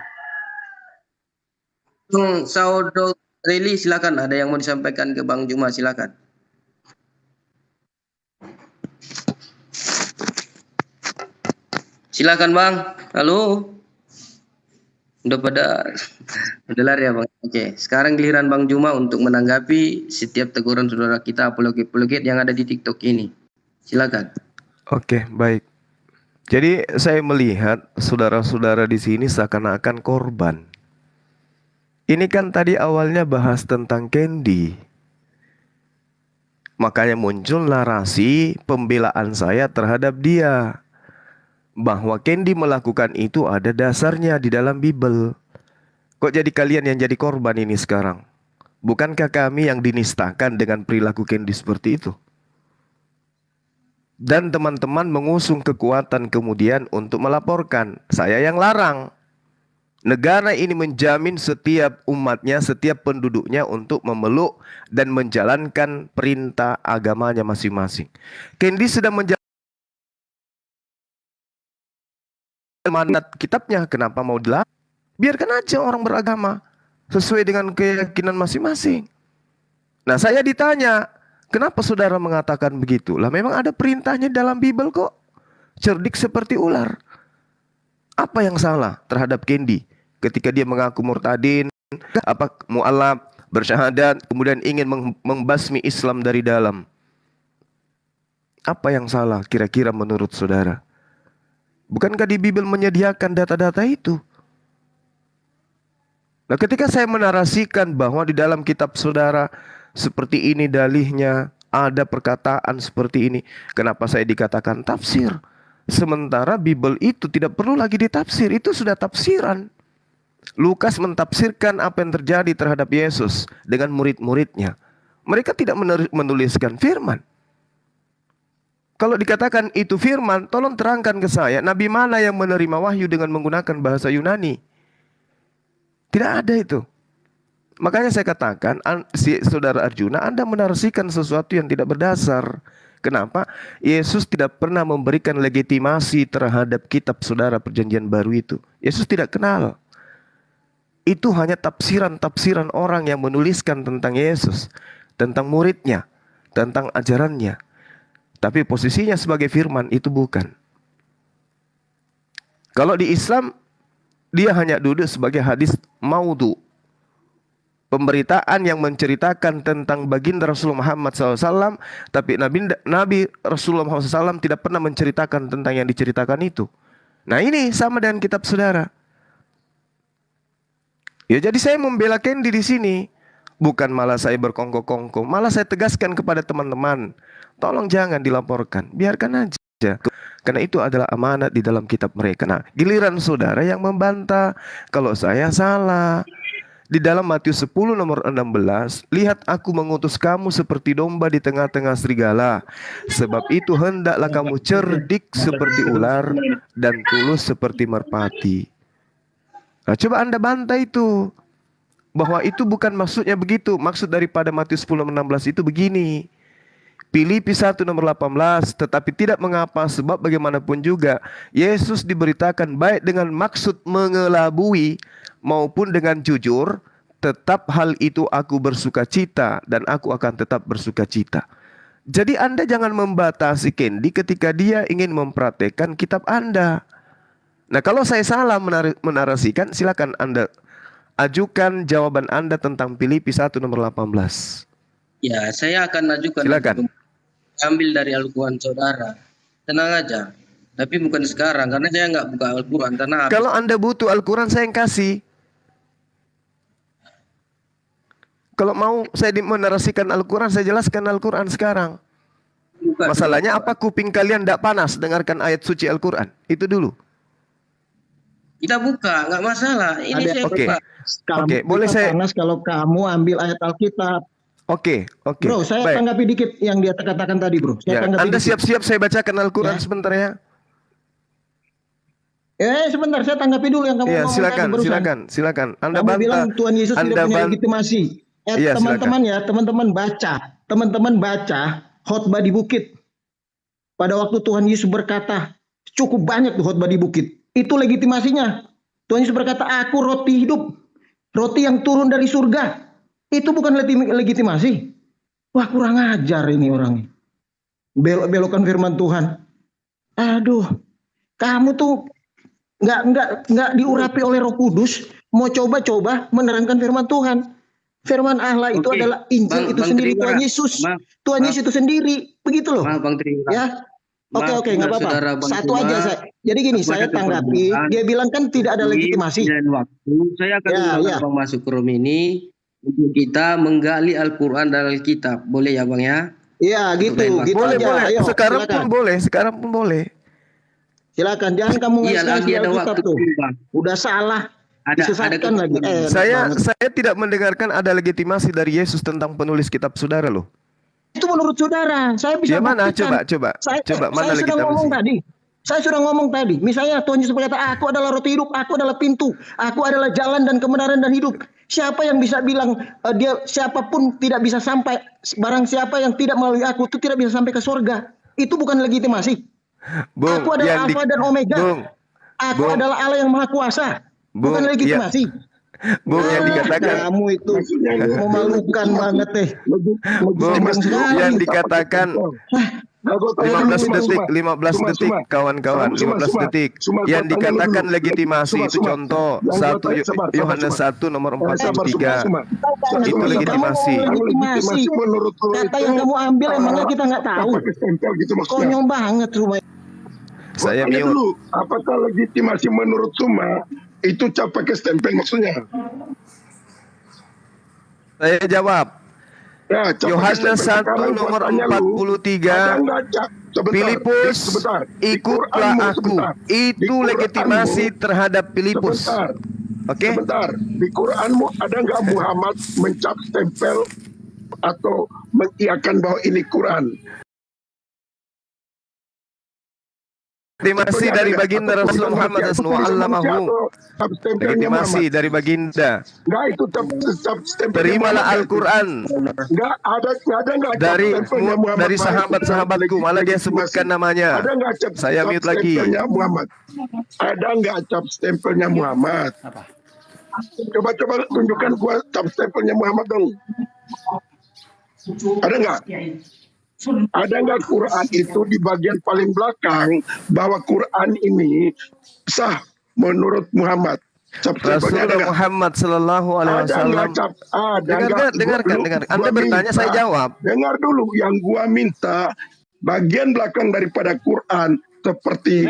Saudara Rili, silakan, ada yang mau disampaikan ke Bang Juma, silakan. Silakan Bang. Halo. Udah pada udah lari ya Bang. Oke, sekarang giliran Bang Juma untuk menanggapi setiap teguran saudara kita apologet yang ada di TikTok ini. Silakan. Oke, baik. Jadi saya melihat saudara-saudara di sini seakan-akan korban. Ini kan tadi awalnya bahas tentang Candy. Makanya muncul narasi pembelaan saya terhadap dia. Bahwa Candy melakukan itu ada dasarnya di dalam Bible. Kok jadi kalian yang jadi korban ini sekarang? Bukankah kami yang dinistakan dengan perilaku Candy seperti itu? Dan teman-teman mengusung kekuatan kemudian untuk melaporkan. Saya yang larang. Negara ini menjamin setiap umatnya, setiap penduduknya untuk memeluk dan menjalankan perintah agamanya masing-masing. Candy sedang menjalankan mandat kitabnya, kenapa mau dilarang? Biarkan aja orang beragama sesuai dengan keyakinan masing-masing. Nah, saya ditanya, kenapa saudara mengatakan begitu? Lah memang ada perintahnya dalam Bible kok. Cerdik seperti ular. Apa yang salah terhadap Candy ketika dia mengaku murtadin, apa mu'alaf, bersyahadat, kemudian ingin membasmi Islam dari dalam? Apa yang salah kira-kira menurut saudara? Bukankah di Bible menyediakan data-data itu? Nah, ketika saya menarasikan bahwa di dalam kitab saudara seperti ini dalihnya, ada perkataan seperti ini, kenapa saya dikatakan tafsir? Sementara Bible itu tidak perlu lagi ditafsir, itu sudah tafsiran. Lukas mentafsirkan apa yang terjadi terhadap Yesus dengan murid-muridnya. Mereka tidak menuliskan firman. Kalau dikatakan itu firman, tolong terangkan ke saya, nabi mana yang menerima wahyu dengan menggunakan bahasa Yunani? Tidak ada itu. Makanya saya katakan, saudara Arjuna, Anda menarasikan sesuatu yang tidak berdasar. Kenapa? Yesus tidak pernah memberikan legitimasi terhadap kitab saudara perjanjian baru itu. Yesus tidak kenal. Itu hanya tafsiran-tafsiran orang yang menuliskan tentang Yesus, tentang muridnya, tentang ajarannya. Tapi posisinya sebagai firman itu bukan. Kalau di Islam, dia hanya duduk sebagai hadis maudhu. Pemberitaan yang menceritakan tentang baginda Rasulullah Muhammad SAW, tapi Nabi Rasulullah Muhammad SAW tidak pernah menceritakan tentang yang diceritakan itu. Nah, ini sama dengan kitab saudara. Ya, jadi saya membela Candy di sini, bukan malah saya berkongko-kongko, malah saya tegaskan kepada teman-teman, tolong jangan dilaporkan, biarkan aja. Karena itu adalah amanat di dalam kitab mereka. Nah, giliran saudara yang membantah kalau saya salah. Di dalam Matius 10 nomor 16, lihat aku mengutus kamu seperti domba di tengah-tengah serigala. Sebab itu hendaklah kamu cerdik seperti ular dan tulus seperti merpati. Nah, coba Anda bantah itu. Bahwa itu bukan maksudnya begitu. Maksud daripada Matius 10 nomor 16 itu begini. Filipi 1 nomor 18, tetapi tidak mengapa sebab bagaimanapun juga Yesus diberitakan baik dengan maksud mengelabui maupun dengan jujur, tetap hal itu aku bersuka cita dan aku akan tetap bersuka cita. Jadi Anda jangan membatasi Candy ketika dia ingin mempraktekkan kitab Anda. Nah, kalau saya salah menarasikan, silakan Anda ajukan jawaban Anda tentang Filipi 1 nomor 18. Ya, saya akan ajukan. Silakan. Ambil dari Al-Quran saudara. Tenang aja. Tapi bukan sekarang, karena saya nggak buka Al-Quran. Kalau Anda butuh Al-Quran, saya yang kasih. Kalau mau saya menarasikan Al-Quran, saya jelaskan Al-Quran sekarang. Bukan. Masalahnya apa kuping kalian tidak panas dengarkan ayat suci Al-Quran? Itu dulu. Kita buka, nggak masalah. Ini saya buka. Oke, boleh saya panas kalau kamu ambil ayat Alkitab. Oke. Bro, saya baik. tanggapi dikit yang dia katakan tadi, bro. Ya, Anda siap-siap saya bacakan Al-Quran sebentar ya. Sebentar, saya tanggapi dulu yang kamu ngomong tadi barusan. Silakan. Anda kamu bilang Tuhan Yesus tidak punya legitimasi. Teman-teman baca khotbah di bukit. Pada waktu Tuhan Yesus berkata, cukup banyak tuh khotbah di bukit. Itu legitimasinya. Tuhan Yesus berkata, aku roti hidup. Roti yang turun dari surga. Itu bukan legitimasi. Wah, kurang ajar ini orang. Belok-belokan firman Tuhan. Aduh, kamu tuh nggak diurapi oleh Roh Kudus, mau coba-coba menerangkan firman Tuhan. Firman Allah itu adalah Injil itu sendiri, Tuhan Yesus. Tuhan Yesus itu sendiri, begitu loh. Maaf Bang Triwira. Ya. Oke, nggak apa-apa. Satu aja saya. Jadi gini, saya tanggapi. Dia bilang kan tidak ada legitimasi. Dan waktu saya akan mengundang Bang masuk ke room ini untuk kita menggali Al-Quran dan Alkitab. Boleh ya Bang ya? Iya, gitu Boleh, aja. boleh. Ayo, sekarang silakan. pun boleh. Silakan, jangan kamu Iya, lagi ada Alkitab waktu tuh. Bang. Udah salah. Disesatkan lagi. Saya tidak mendengarkan ada legitimasi dari Yesus tentang penulis kitab saudara loh. Itu menurut saudara. Saya bisa Ya mana? buktikan. Coba mana saya sudah ngomong legitimasi? tadi. Saya sudah ngomong tadi. Misalnya Tuhan Yesus berkata, aku adalah roti hidup, aku adalah pintu, aku adalah jalan dan kebenaran dan hidup. Siapa yang bisa bilang dia siapapun tidak bisa sampai, barang siapa yang tidak melalui aku itu tidak bisa sampai ke surga. Itu bukan legitimasi. Bung, Aku adalah Alfa dan Omega. Aku adalah Allah yang Maha Kuasa. Bukan legitimasi. Bung, yang dikatakan kamu itu memalukan banget deh. Bung, yang dikatakan 15 detik kawan-kawan, 15 detik. Yang dikatakan legitimasi itu contoh 1 Yohanes 1 nomor 43. Itu legitimasi. Kata yang kamu ambil emangnya kita nggak tahu. Konyol banget rumah. Saya Tanya dulu, apakah legitimasi menurut Suma itu cap pakai stempel maksudnya? Saya jawab. Ya, cap pakai Yohanes stempel. 1 Sekarang nomor gua tanya lu, 43. ada nggak cap? Sebentar, Filipus, sebentar. Di ikutlah Quranmu, aku. sebentar. Di Itu Quranmu, legitimasi terhadap Filipus. Sebentar. Oke? Sebentar, di Quranmu ada nggak Muhammad mencap stempel atau mengiakan bahwa ini Quran? Legitimasi dari baginda Rasul Muhammad SAW. Legitimasi dari baginda. Enggak, itu cap stempel. Terimalah Al-Quran Enggak ada cap dari stempelnya Muhammad. dari sahabat-sahabatku. Malah dia sebutkan namanya. Ada nggak cap, Saya cap mute lagi. stempelnya Muhammad? Ada nggak cap stempelnya Muhammad? Coba tunjukkan gua cap stempelnya Muhammad dong. Ada nggak? Ada nggak Quran itu di bagian paling belakang bahwa Quran ini sah menurut Muhammad? Cap stempelnya ada Rasulullah nggak? Muhammad Sallallahu Alaihi Ada nggak Wasallam. cap? Ada nggak? Dengarkan. Anda Gua bertanya, minta, saya jawab. Dengar dulu, yang gua minta bagian belakang daripada Quran seperti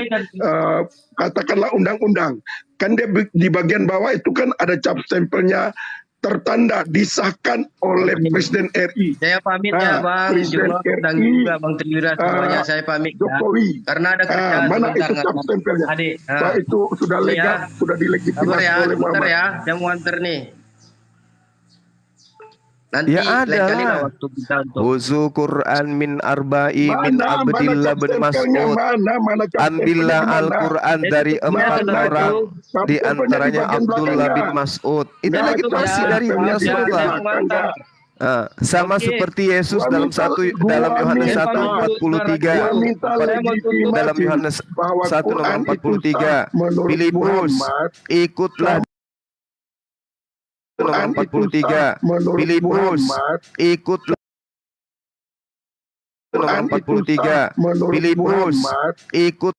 katakanlah undang-undang, kan dia di bagian bawah itu kan ada cap stempelnya tertanda disahkan oleh Presiden RI. Saya pamit ya Bang Presiden Jumlah dan RI, juga Bang Triwira semuanya. Saya pamit ya. Jokowi. Karena ada kerjaan Mana sebentar, itu cap nggak- stempelnya? Adik, Bah, itu sudah legal, sudah sabar dilegitimasi ya, oleh sebentar Muhammad. ya. Saya mau antar nih. Nanti Ya ada lain kali lah. lah waktu kita untuk Huzu Quran min arba'i min Mana Abdillah cap bin stempelnya? Mas'ud. Mana cap Ambillah stempelnya? Al-Quran dari Itu 4 benar, orang, Cap di stempelnya antaranya bagian Abdullah belakang bin nggak? Mas'ud. Itu Nggak, legitimasi itu dari cap stempelnya Rasulullah. di belakang nggak? Sama Oke. seperti Yesus Gua dalam minta- dalam gua Yohanes minta- 1:43. Gua minta legitimasi Dalam Yohanes bahwa 1 nomor Quran itu 43. sah menurut Filipus, Muhammad. ikutlah nomor Quran itu 43. sah menurut Filipus, Muhammad. ikutlah nomor Quran itu 43. sah menurut Filipus, Muhammad. ikut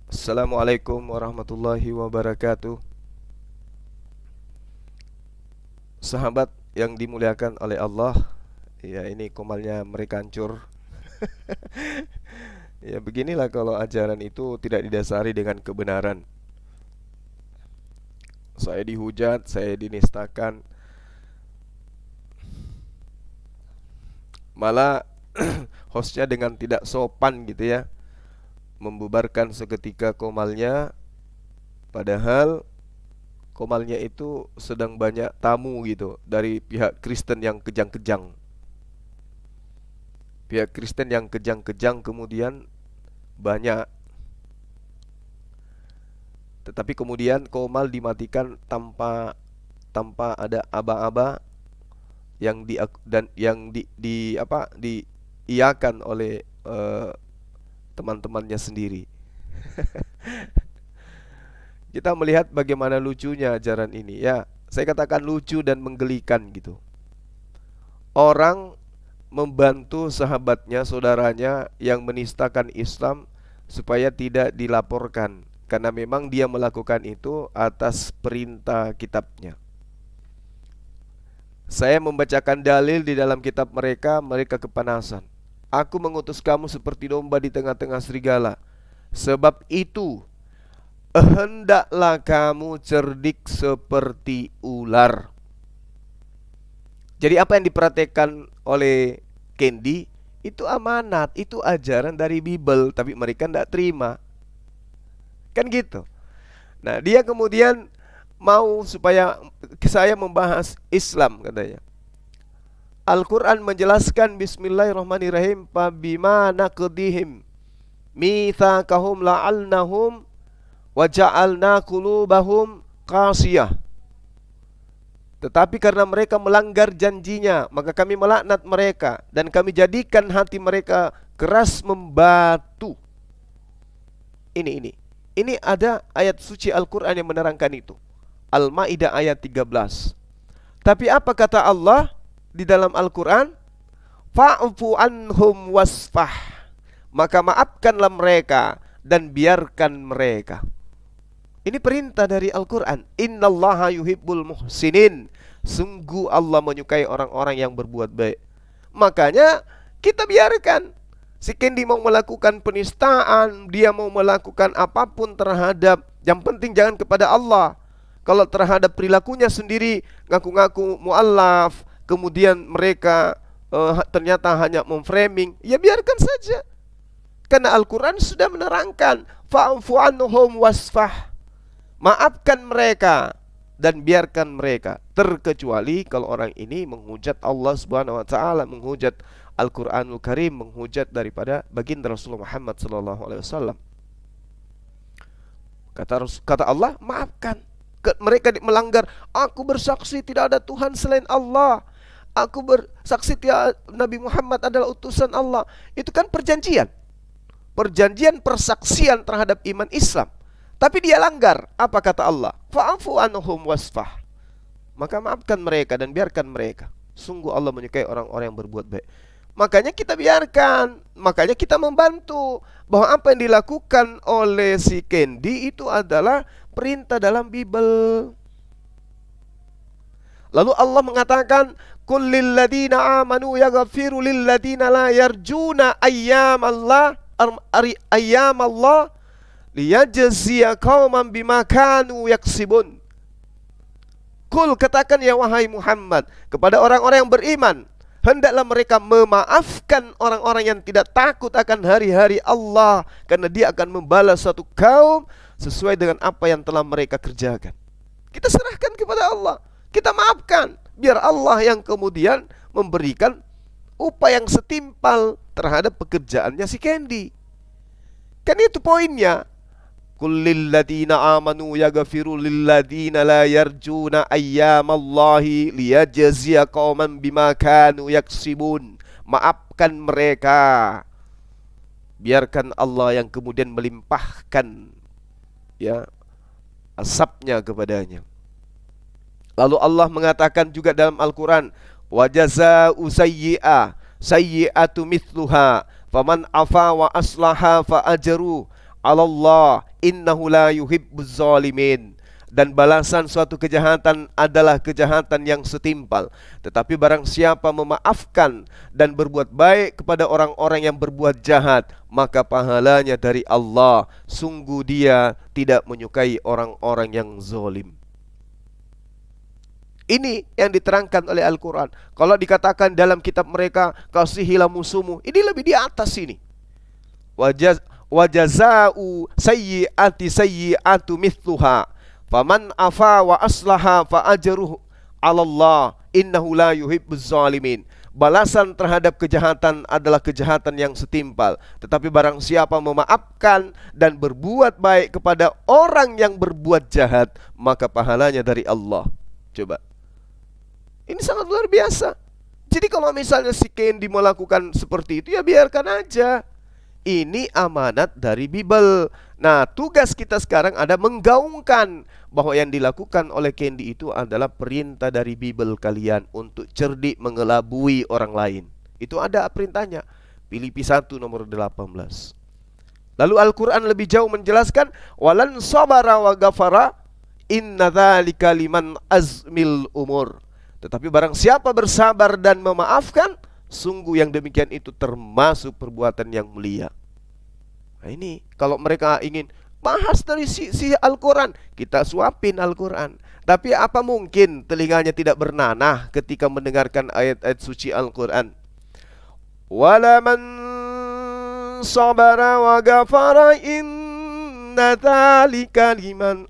Assalamualaikum warahmatullahi wabarakatuh. Sahabat yang dimuliakan oleh Allah, ya ini komalnya mereka hancur. Ya beginilah kalau ajaran itu tidak didasari dengan kebenaran. Saya dihujat, saya dinistakan. Malah hostnya dengan tidak sopan gitu ya, membubarkan seketika komalnya, padahal komalnya itu sedang banyak tamu gitu dari pihak Kristen yang kejang-kejang. Pihak Kristen yang kejang-kejang kemudian banyak. Tetapi kemudian komal dimatikan tanpa ada aba-aba yang diiyakan oleh teman-temannya sendiri. Kita melihat bagaimana lucunya ajaran ini ya. saya katakan lucu dan menggelikan gitu. Orang membantu sahabatnya, saudaranya yang menistakan Islam supaya tidak dilaporkan, karena memang dia melakukan itu atas perintah kitabnya. Saya membacakan dalil di dalam kitab mereka, mereka kepanasan. Aku mengutus kamu seperti domba di tengah-tengah serigala. Sebab itu hendaklah kamu cerdik seperti ular. Jadi apa yang diperhatikan oleh Candy itu amanat, itu ajaran dari Bible, tapi mereka tidak terima. Kan gitu. Nah, dia kemudian mau supaya saya membahas Islam katanya. Al-Quran menjelaskan bismillahirrahmanirrahim, fabima naqdihim mitsaqahum la'alnahum wa ja'alna qulubahum qasiyah. Tetapi karena mereka melanggar janjinya, maka kami melaknat mereka dan kami jadikan hati mereka keras membatu. Ini ada ayat suci Al-Quran yang menerangkan itu. Al-Maidah ayat 13. Tapi apa kata Allah di dalam Al-Quran? Fa'fu anhum wasfah. Maka maafkanlah mereka dan biarkan mereka. Ini perintah dari Al-Quran. Innallaha yuhibbul muhsinin. Sungguh Allah menyukai orang-orang yang berbuat baik. Makanya kita biarkan. Si Candy mau melakukan penistaan, dia mau melakukan apapun terhadap, yang penting jangan kepada Allah. Kalau terhadap perilakunya sendiri, ngaku-ngaku mu'allaf, kemudian mereka ternyata hanya memframing, ya biarkan saja. Karena Al-Quran sudah menerangkan, fa'fu anhum wasfah. Maafkan mereka dan biarkan mereka, terkecuali kalau orang ini menghujat Allah Subhanahu wa taala, menghujat Al-Qur'anul Karim, menghujat daripada baginda Rasulullah Muhammad sallallahu alaihi wasallam. Kata Allah, maafkan. Mereka melanggar, aku bersaksi tidak ada Tuhan selain Allah. Aku bersaksi Nabi Muhammad adalah utusan Allah. Itu kan perjanjian. Perjanjian persaksian terhadap iman Islam. Tapi dia langgar. Apa kata Allah? Fa'afu anhum wasfah. Maka maafkan mereka dan biarkan mereka. Sungguh Allah menyukai orang-orang yang berbuat baik. Makanya kita biarkan. Makanya kita membantu bahwa apa yang dilakukan oleh si Candy itu adalah perintah dalam Bible. Lalu Allah mengatakan, "Qul lil ladzina amanu yaghfiru lil ladzina la yarjuna ayyamallah liyajziya qauman bima kanu yaksibun." Qul, katakan ya wahai Muhammad kepada orang-orang yang beriman, hendaklah mereka memaafkan orang-orang yang tidak takut akan hari-hari Allah, karena dia akan membalas suatu kaum sesuai dengan apa yang telah mereka kerjakan. Kita serahkan kepada Allah, kita maafkan, biar Allah yang kemudian memberikan upah yang setimpal terhadap pekerjaannya si Candy. Kan itu poinnya. Qul lil ladzina amanu yaghfiru lil ladzina la yarjuna ayyamallahi liyajziya qauman bima kanu yaksibun. Maafkan mereka, biarkan Allah yang kemudian melimpahkan ya asapnya kepadanya. Lalu Allah mengatakan juga dalam Al-Quran, wa jazaa'u sayyi'atu mithluha faman afa wa aslaha fa ajru 'alallah innahu la yuhibbuz zalimin. Dan balasan suatu kejahatan adalah kejahatan yang setimpal. Tetapi barang siapa memaafkan dan berbuat baik kepada orang-orang yang berbuat jahat, maka pahalanya dari Allah. Sungguh dia tidak menyukai orang-orang yang zalim. Ini yang diterangkan oleh Al-Quran. Kalau dikatakan dalam kitab mereka, kasihilah musuhmu, ini lebih di atas ini. Wajaza'u sayyi'atu mithluha faman afa wa aslaha fa ajruhu 'alallah innahu la yuhibbuz zalimin. Balasan terhadap kejahatan adalah kejahatan yang setimpal. Tetapi barang siapa memaafkan dan berbuat baik kepada orang yang berbuat jahat, maka pahalanya dari Allah. Coba, ini sangat luar biasa. Jadi kalau misalnya si Candy melakukan seperti itu, ya biarkan aja. Ini amanat dari Bible. Nah, tugas kita sekarang ada menggaungkan bahwa yang dilakukan oleh Candy itu adalah perintah dari Bible kalian untuk cerdik mengelabui orang lain. Itu ada perintahnya. Filipi 1 nomor 18. Lalu Al-Quran lebih jauh menjelaskan, walan sabara wa ghafara inna dzalika liman azmil umur. Tetapi barang siapa bersabar dan memaafkan, sungguh yang demikian itu termasuk perbuatan yang mulia. Nah ini, kalau mereka ingin bahas dari sisi Al-Quran, kita suapin Al-Quran. Tapi apa mungkin telinganya tidak bernanah ketika mendengarkan ayat-ayat suci Al-Quran? Wala man sabara wa ghafara inna dzalika liman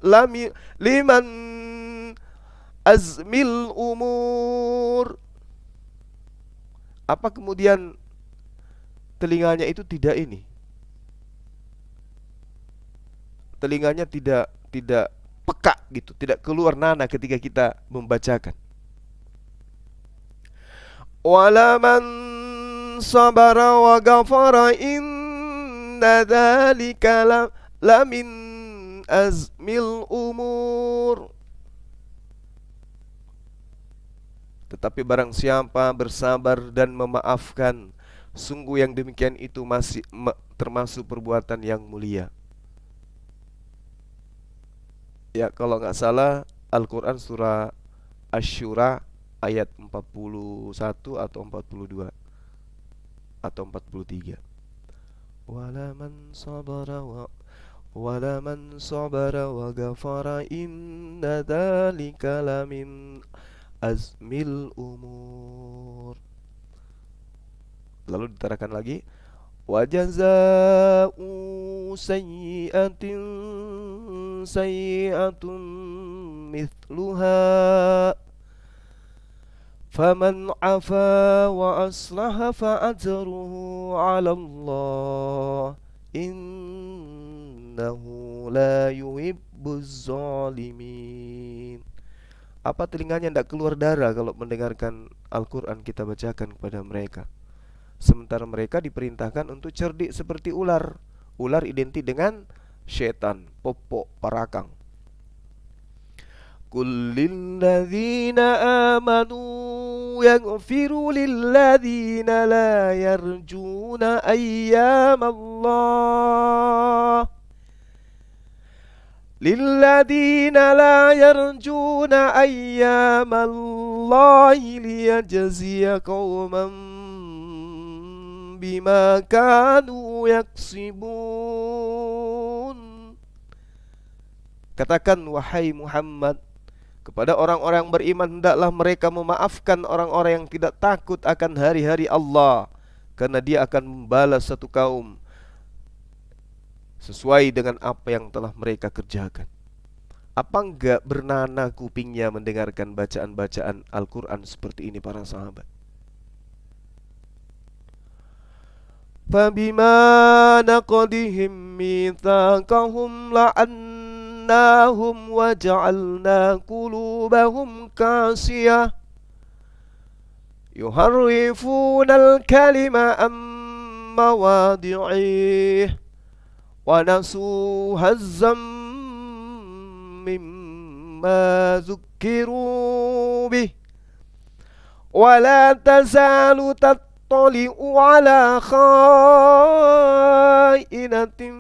azmil umur. Apa kemudian telinganya itu tidak ini? Telinganya tidak peka gitu, tidak keluar nana ketika kita membacakan. Wala man sabara wa ghafara inna dzalika lamin azmil umur. Tetapi barang siapa bersabar dan memaafkan, sungguh yang demikian itu masih termasuk perbuatan yang mulia. Ya, kalau nggak salah Al-Quran surah Asy-Syura ayat 41 atau 42 atau 43. Wala man sabara wa ghafara inna dzalika lamin azmil umur. Lalu ditarakan lagi, wa jazaa'u sayyi'atin sayyi'atun mithluha faman 'afa wa aslaha fa ajruhu 'ala Allah innahu la yuhibbuz zalimin. Apa telinganya tidak keluar darah kalau mendengarkan Al-Quran kita bacakan kepada mereka? Sementara mereka diperintahkan untuk cerdik seperti ular. Ular identik dengan syaitan, popok, parakang. Qul lilladzina amanu yaghfiru lilladzina la yarjuna ayyamallah. Lilladzina la yarjuna ayyamallahi liyajziya qauman bima kanu yaksibun. Katakan wahai Muhammad kepada orang-orang beriman, hendaklah mereka memaafkan orang-orang yang tidak takut akan hari-hari Allah, karena dia akan membalas satu kaum sesuai dengan apa yang telah mereka kerjakan. Apa enggak bernanah kupingnya mendengarkan bacaan-bacaan Al-Quran seperti ini para sahabat? Fabima naqdihim mitsaqahum la'annahum wa ja'alna qulubahum qasiyah yuharrifuna al-kalima am mawadi'ih wa nasu hazzam mimma zukkiru bih wa la tazalu tattali'u ala kha'inatin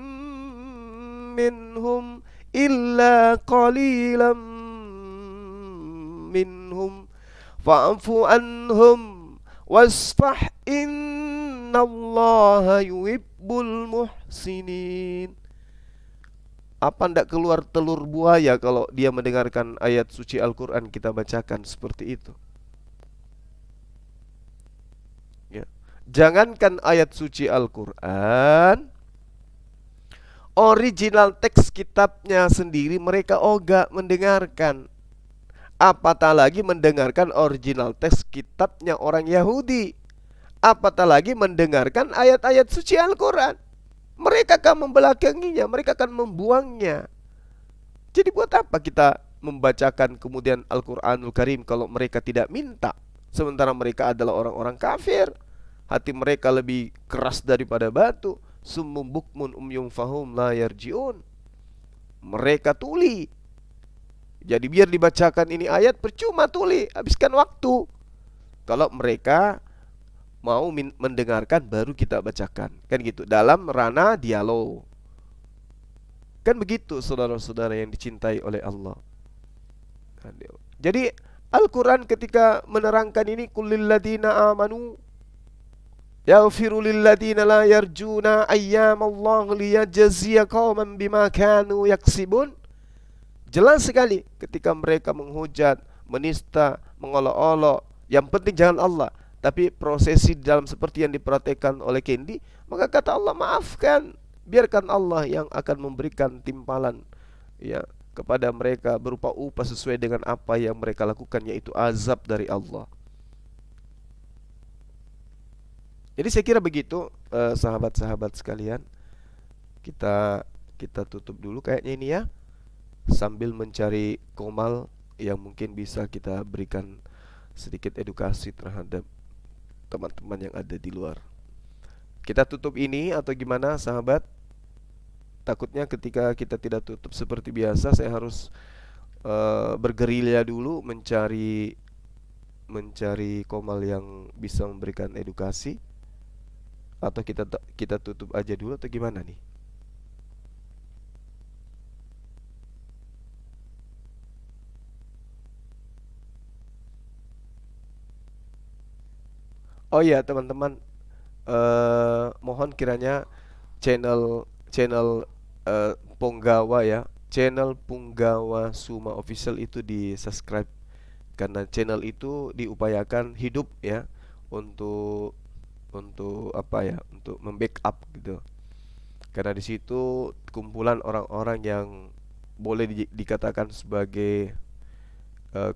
minhum illa qalilan minhum fa'fu anhum wasfah innallaha yuhibbul muhsinin. Apa ndak keluar telur buaya kalau dia mendengarkan ayat suci Al-Quran kita bacakan seperti itu? Ya. Jangankan ayat suci Al-Quran, original teks kitabnya sendiri mereka ogah mendengarkan. Apatah lagi mendengarkan original teks kitabnya orang Yahudi. Apatah lagi mendengarkan ayat-ayat suci Al-Quran. Mereka akan membelakanginya, mereka akan membuangnya. Jadi buat apa kita membacakan kemudian Al-Quranul Karim kalau mereka tidak minta? Sementara mereka adalah orang-orang kafir, hati mereka lebih keras daripada batu, Summum bukmun umyum fahum la yarji'un. Mereka tuli. Jadi biar dibacakan ini ayat percuma tuli, habiskan waktu. Kalau mereka mau mendengarkan baru kita bacakan. Kan gitu, dalam ranah dialog. Kan begitu saudara-saudara yang dicintai oleh Allah. Jadi Al-Quran ketika menerangkan ini, kullil ladina amanu yaghfiru lil ladina la yarjuna ayyamallah liyajziya qauman bima kanu yaksibun. Jelas sekali ketika mereka menghujat, menista, mengolok-olok, yang penting jangan Allah. Tapi prosesi dalam seperti yang diperhatikan oleh Kendi, maka kata Allah maafkan, biarkan Allah yang akan memberikan timpalan ya kepada mereka berupa upah sesuai dengan apa yang mereka lakukan, yaitu azab dari Allah. Jadi saya kira begitu, sahabat-sahabat sekalian. Kita tutup dulu kayaknya ini ya, sambil mencari komal yang mungkin bisa kita berikan sedikit edukasi terhadap teman-teman yang ada di luar. Kita tutup ini atau gimana sahabat? Takutnya ketika kita tidak tutup seperti biasa, saya harus bergerilya dulu mencari komal yang bisa memberikan edukasi. Atau kita tutup aja dulu atau gimana nih? Oh iya teman-teman, mohon kiranya channel Punggawa ya, channel Punggawa Suma Official itu di subscribe, karena channel itu diupayakan hidup ya, untuk apa ya, untuk membackup gitu. Karena di situ kumpulan orang-orang yang boleh dikatakan sebagai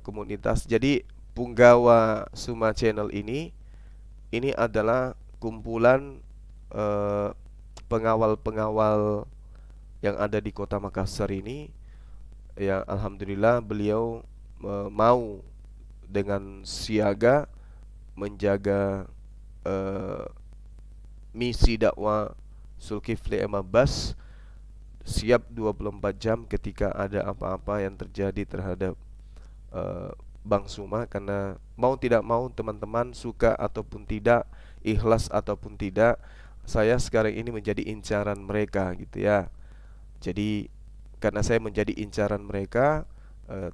komunitas. Jadi Punggawa Suma Channel ini adalah kumpulan pengawal-pengawal yang ada di kota Makassar ini, yang alhamdulillah beliau mau dengan siaga menjaga misi dakwah Zulkifli M. Abbas, siap 24 jam ketika ada apa-apa yang terjadi terhadap Bang Suma. Karena mau tidak mau teman-teman, suka ataupun tidak, ikhlas ataupun tidak, saya sekarang ini menjadi incaran mereka gitu ya. Jadi karena saya menjadi incaran mereka,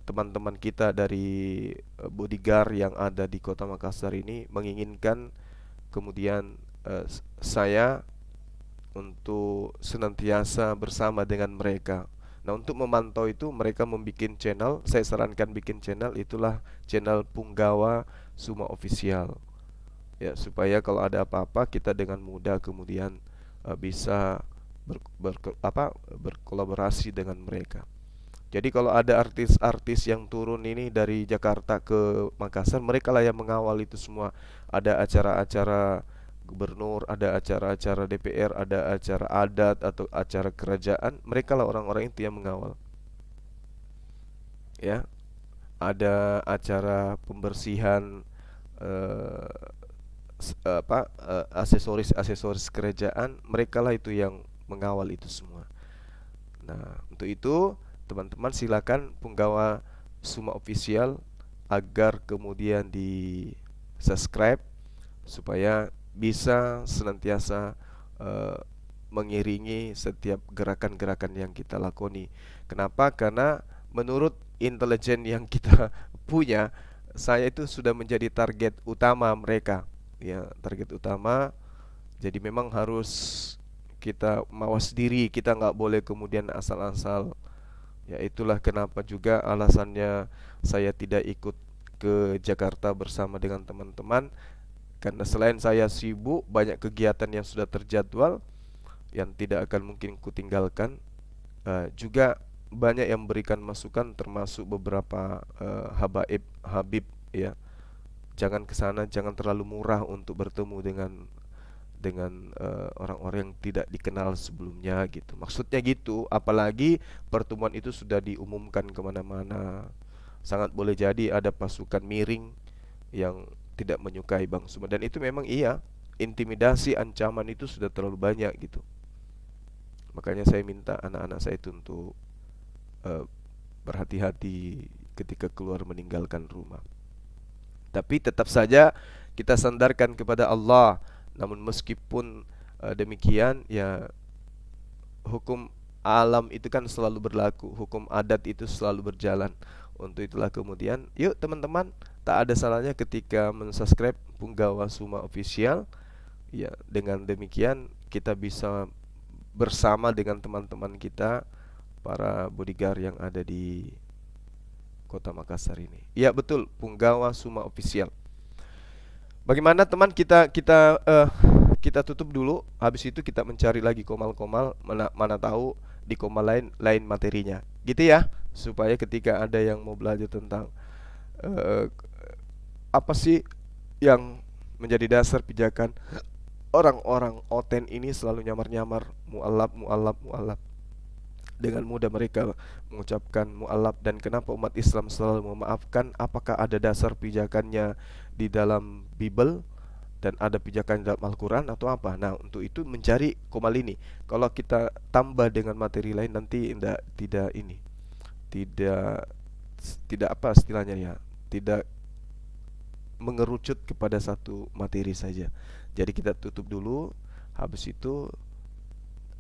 teman-teman kita dari bodyguard yang ada di kota Makassar ini menginginkan kemudian saya untuk senantiasa bersama dengan mereka. Nah, untuk memantau itu mereka membuat channel, saya sarankan bikin channel, itulah channel Punggawa Suma Official. Ya, supaya kalau ada apa-apa kita dengan mudah kemudian bisa berkolaborasi dengan mereka. Jadi kalau ada artis-artis yang turun ini dari Jakarta ke Makassar, mereka lah yang mengawal itu semua. Ada acara-acara gubernur, ada acara-acara DPR, ada acara adat atau acara kerajaan, mereka lah orang-orang itu yang mengawal. Ya, ada acara pembersihan aksesoris kerajaan, mereka lah itu yang mengawal itu semua. Nah, untuk itu teman-teman silakan Punggawa Suma Official agar kemudian di subscribe supaya bisa senantiasa mengiringi setiap gerakan-gerakan yang kita lakoni. Kenapa? Karena menurut intelijen yang kita punya, saya itu sudah menjadi target utama mereka. Ya, target utama. Jadi memang harus kita mawas diri, kita nggak boleh kemudian asal-asal. Ya, itulah kenapa juga alasannya saya tidak ikut ke Jakarta bersama dengan teman-teman. Karena selain saya sibuk, banyak kegiatan yang sudah terjadwal yang tidak akan mungkin kutinggalkan. Juga banyak yang memberikan masukan, termasuk beberapa habib ya. Jangan kesana, jangan terlalu murah untuk bertemu dengan orang-orang yang tidak dikenal sebelumnya gitu. Maksudnya gitu, apalagi pertemuan itu sudah diumumkan kemana-mana. Sangat boleh jadi ada pasukan miring yang tidak menyukai Bang Suma. Dan itu memang iya, intimidasi, ancaman itu sudah terlalu banyak gitu. Makanya saya minta anak-anak saya itu untuk berhati-hati ketika keluar meninggalkan rumah. Tapi tetap saja kita sandarkan kepada Allah. Namun meskipun demikian, ya hukum alam itu kan selalu berlaku, hukum adat itu selalu berjalan. Untuk itulah kemudian, yuk teman-teman, tak ada salahnya ketika mensubscribe Punggawa Suma Official. Ya, dengan demikian kita bisa bersama dengan teman-teman kita, para bodyguard yang ada di Kota Makassar ini. Ya betul, Punggawa Suma Official. Bagaimana teman, kita tutup dulu. Habis itu kita mencari lagi komal-komal, mana tahu di komal lain materinya. Gitu ya, supaya ketika ada yang mau belajar tentang apa sih yang menjadi dasar pijakan orang-orang Oten ini selalu nyamar-nyamar mu'allab. Dengan mudah mereka mengucapkan mu'allab. Dan kenapa umat Islam selalu memaafkan? Apakah ada dasar pijakannya di dalam Bible dan ada pijakan dalam Al-Quran atau apa? Nah, untuk itu mencari komal ini. Kalau kita tambah dengan materi lain, nanti tidak apa istilahnya ya, tidak mengerucut kepada satu materi saja. Jadi kita tutup dulu. Habis itu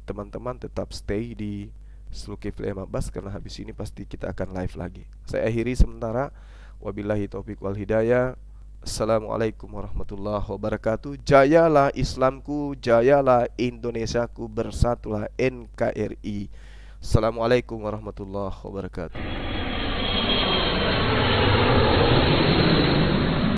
teman-teman tetap stay di Zulkifli M. Abbas, karena habis ini pasti kita akan live lagi. Saya akhiri sementara. Wabillahi taufiq wal hidayah. Assalamualaikum warahmatullahi wabarakatuh. Jayalah Islamku, jayalah Indonesiaku, bersatulah NKRI. Assalamualaikum warahmatullahi wabarakatuh.